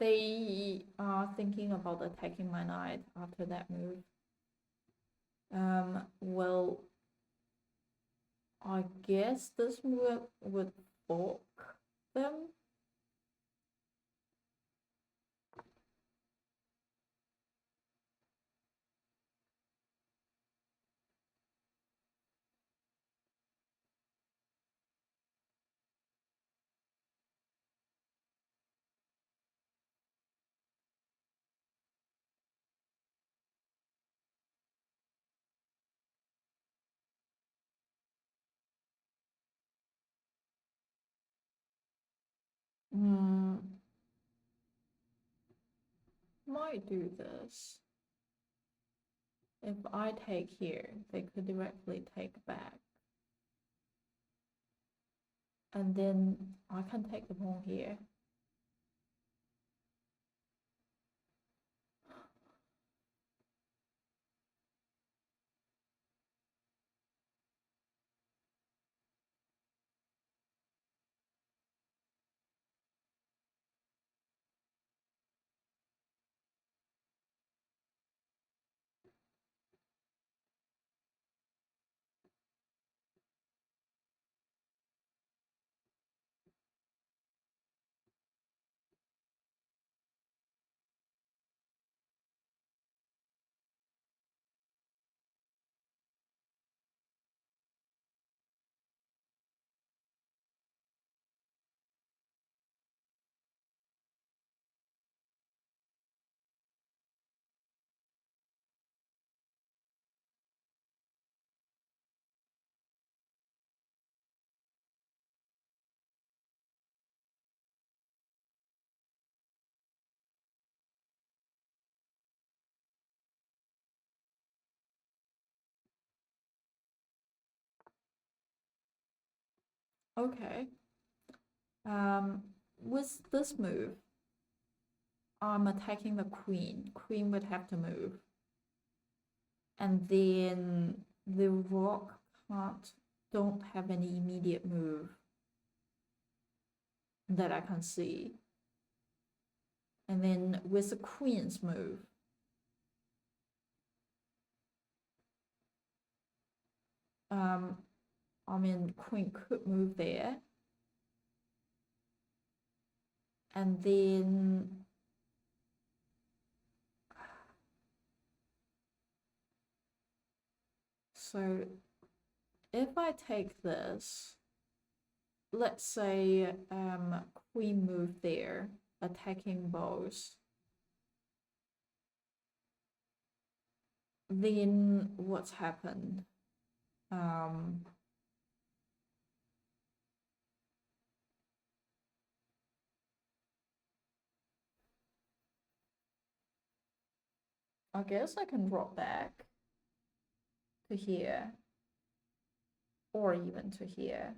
They are thinking about attacking my knight after that move. Well, I guess this move would fork them. Might do this. If I take here, they could directly take back. And then I can take the pawn here. Okay. With this move, I'm attacking the queen. Queen would have to move. And then the rook don't have any immediate move that I can see. And then with the queen's move, I mean, queen could move there. And then so if I take this, let's say queen move there, attacking both. Then what's happened? I guess I can drop back to here, or even to here.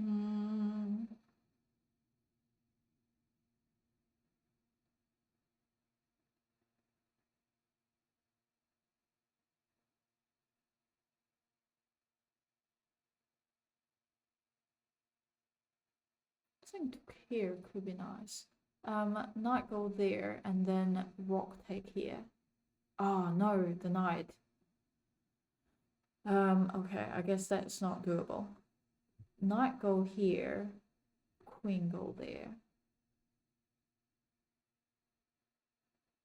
Mm, I think here could be nice. Knight go there and then rock take here. Oh no, the knight. Okay, I guess that's not doable. Knight go here, queen go there.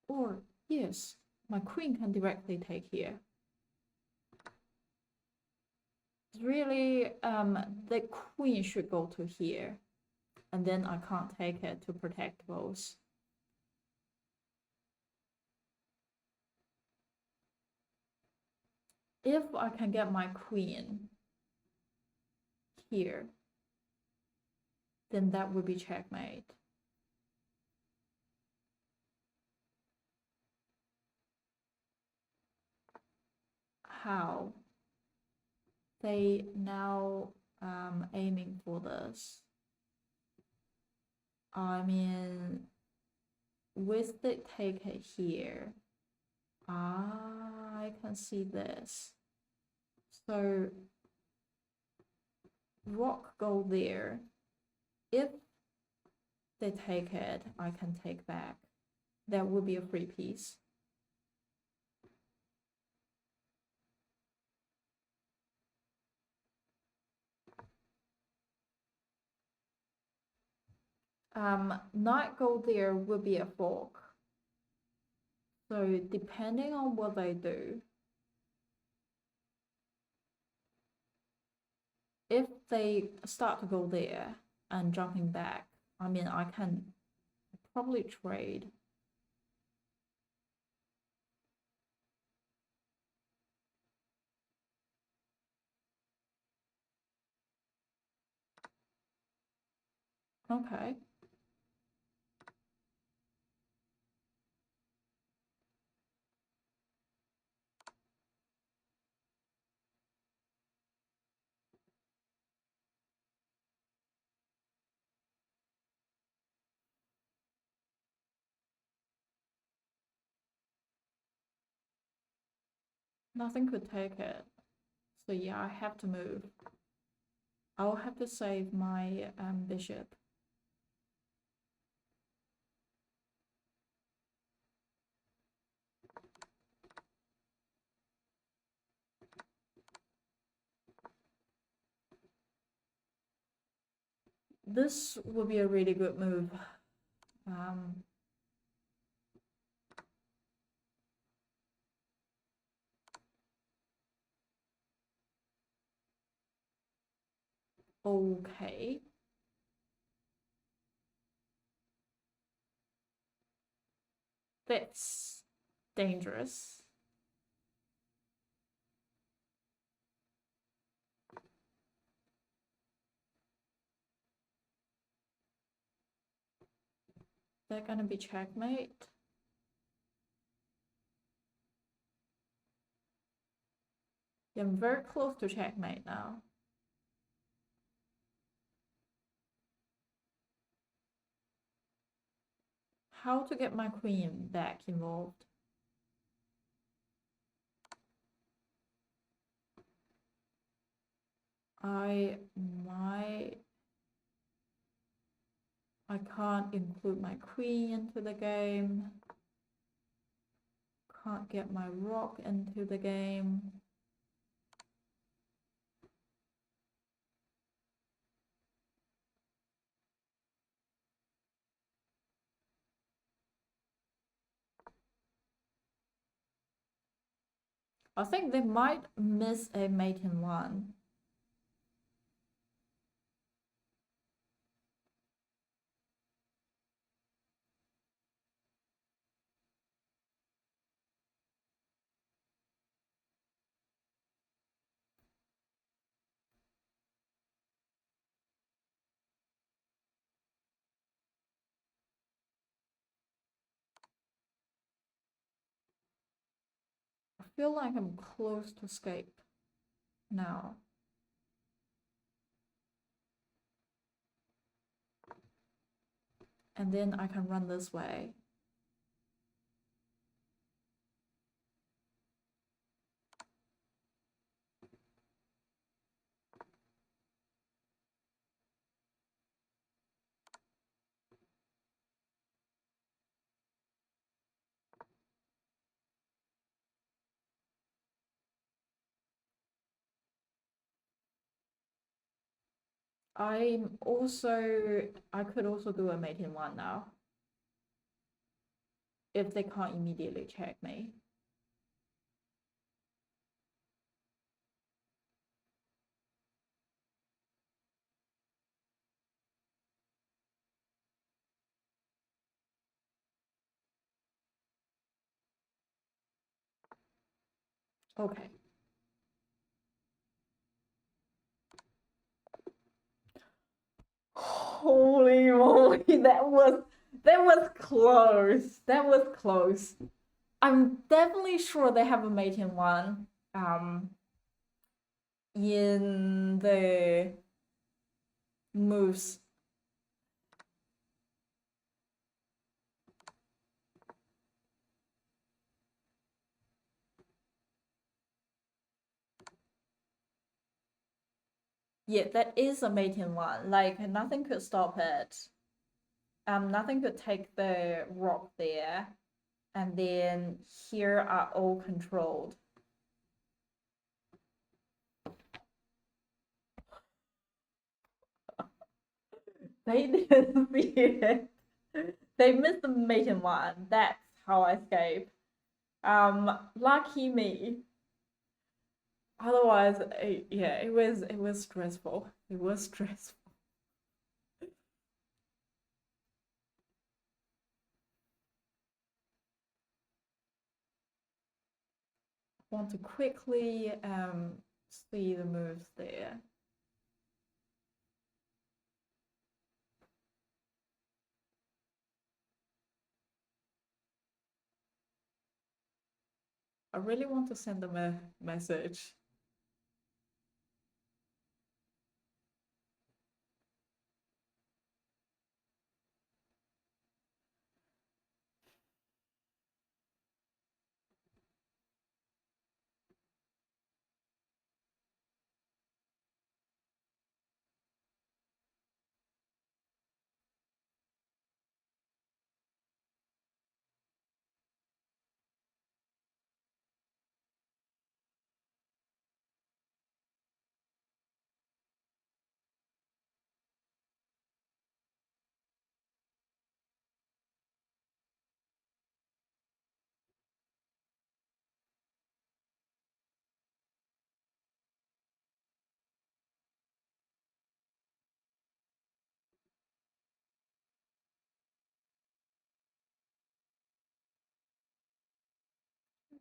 Or, yes, my queen can directly take here. Really, the queen should go to here. And then I can't take it to protect both. If I can get my queen here, then that would be checkmate. How? They now aiming for this. I mean, with the take it here, I can see this. So rock go there. If they take it, I can take back. That would be a free piece. Knight go there would be a fork. So depending on what they do, if they start to go there and jumping back, I mean, I can probably trade. Okay. Nothing could take it. So yeah, I have to move. I'll have to save my bishop. This would be a really good move. Okay. That's dangerous. that gonna be checkmate? Yeah, I'm very close to checkmate now. How to get my queen back involved? I can't include my queen into the game. Can't get my rook into the game. I think they might miss a mate in one. I feel like I'm close to escape now. And then I can run this way. I could also do a mate in one now. If they can't immediately check me. Okay. Holy moly, that was close. That was close. I'm definitely sure they have a mate in one. In the moves. Yeah, that is a mate in one. Like nothing could stop it. Nothing could take the rock there. And then here are all controlled. They didn't see it. They missed the mate in one. That's how I escaped. Lucky me. Otherwise, yeah, it was stressful. It was stressful. Want to quickly see the moves there. I really want to send them a message.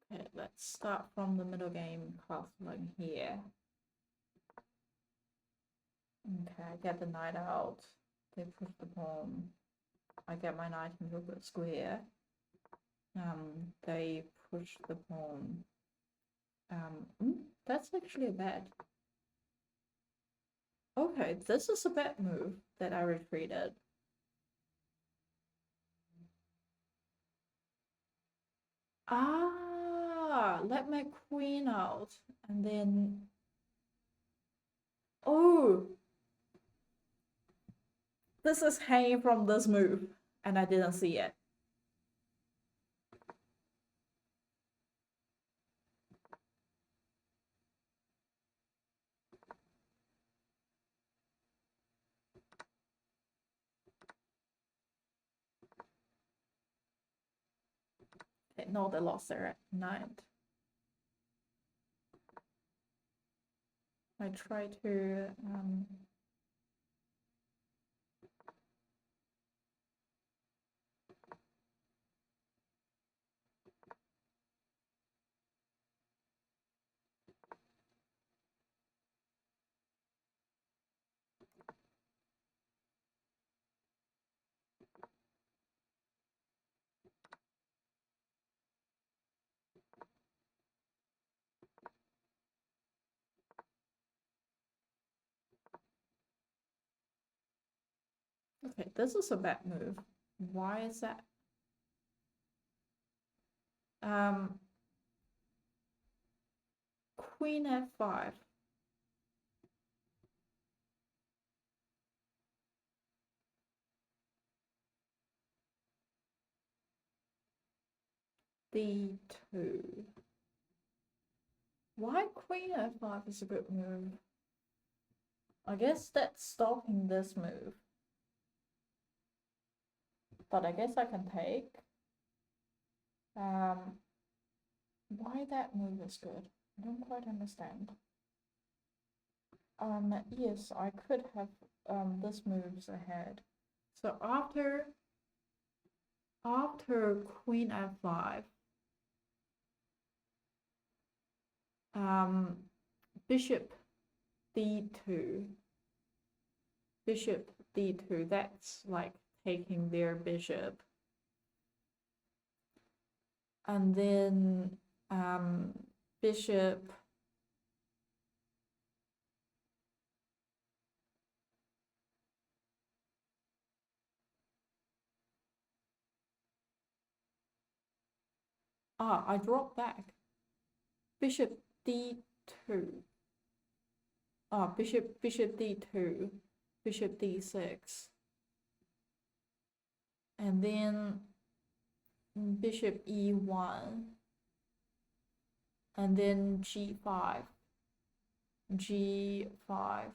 Okay, let's start from the middle game castling here. Okay, get the knight out. They push the pawn. I get my knight into the square. They push the pawn. That's actually a bad. Okay, this is a bad move that I retreated. Ah, let my queen out and then. Oh, this is hanging from this move and I didn't see it. Okay, no, they lost their knight. I try to okay, this is a bad move. Why is that? Queen f5. d2. Why queen f5 is a good move? I guess that's stopping this move. But I guess I can take. Why that move is good? I don't quite understand. Yes, I could have this moves ahead. So after queen f5, bishop d2, bishop d2, that's like taking their bishop. And then bishop I dropped back. Bishop d2. Bishop d2, bishop d6. And then bishop e1. And then g5. g5.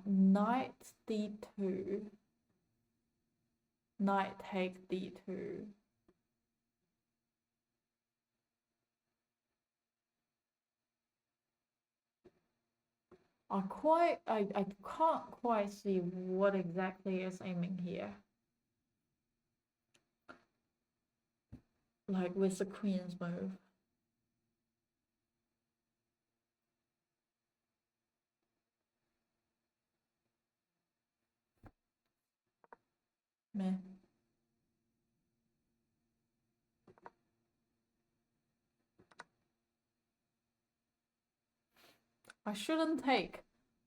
Knight d2. Knight take d2. I can't quite see what exactly is aiming here. Like with the queen's move. Meh. I shouldn't take.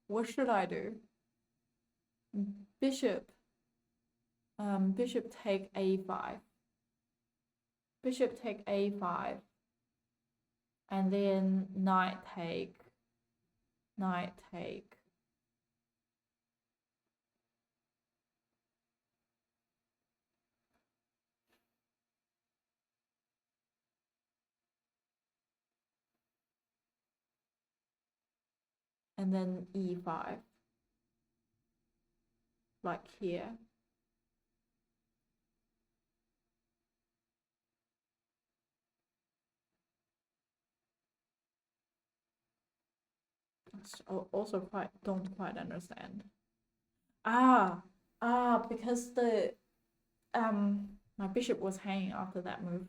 What should I do? Bishop. Bishop take a5. Bishop take a5. And then knight take. Knight take. And then e5. Like here. Also don't quite understand. Because the my bishop was hanging after that move.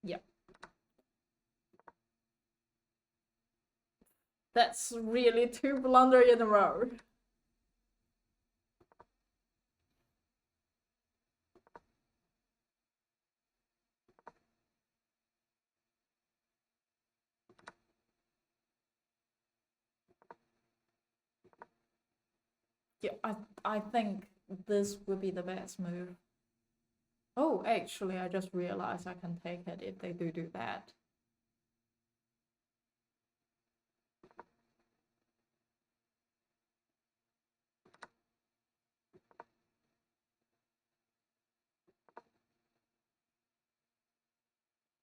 Yep. That's really 2 blunder in a row. Yeah, I think this would be the best move. Oh, actually, I just realized I can take it if they do that.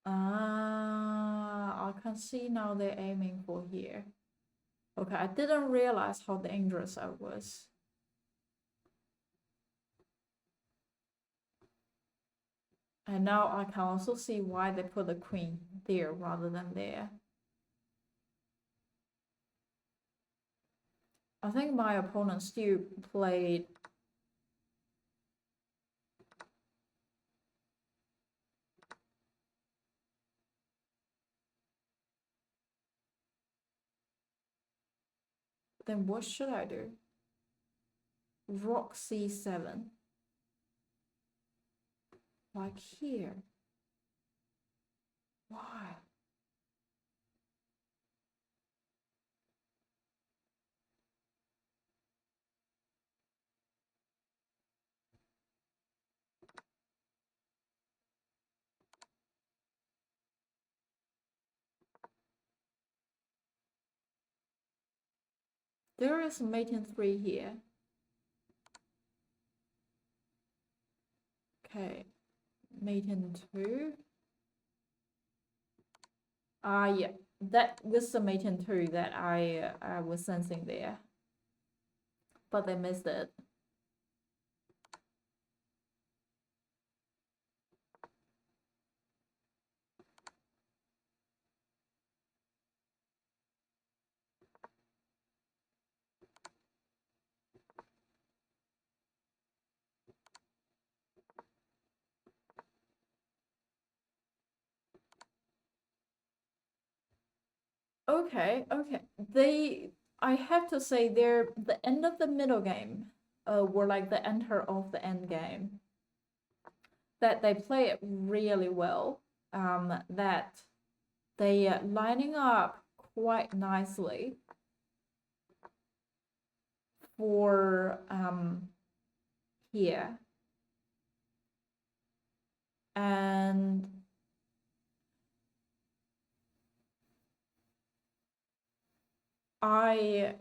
Ah, I can see now they're aiming for here. Okay, I didn't realize how dangerous I was. And now I can also see why they put the queen there rather than there. I think my opponent still played. Then what should I do? Rook c7. Like here. Why? There is mate in 3 here. Okay, mate in 2. Yeah, that was the mate in 2 that I was sensing there. But they missed it. Okay. I have to say they're the end of the middle game were like the enter of the end game. That they play it really well. That they lining up quite nicely for here. And I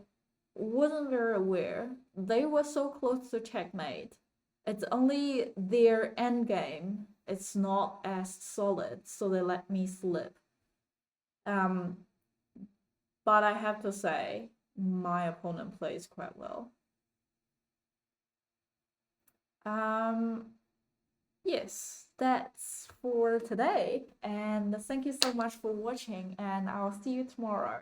wasn't very aware. They were so close to checkmate. It's only their endgame. It's not as solid, so they let me slip. But I have to say, my opponent plays quite well. Yes, that's for today. And thank you so much for watching, and I'll see you tomorrow.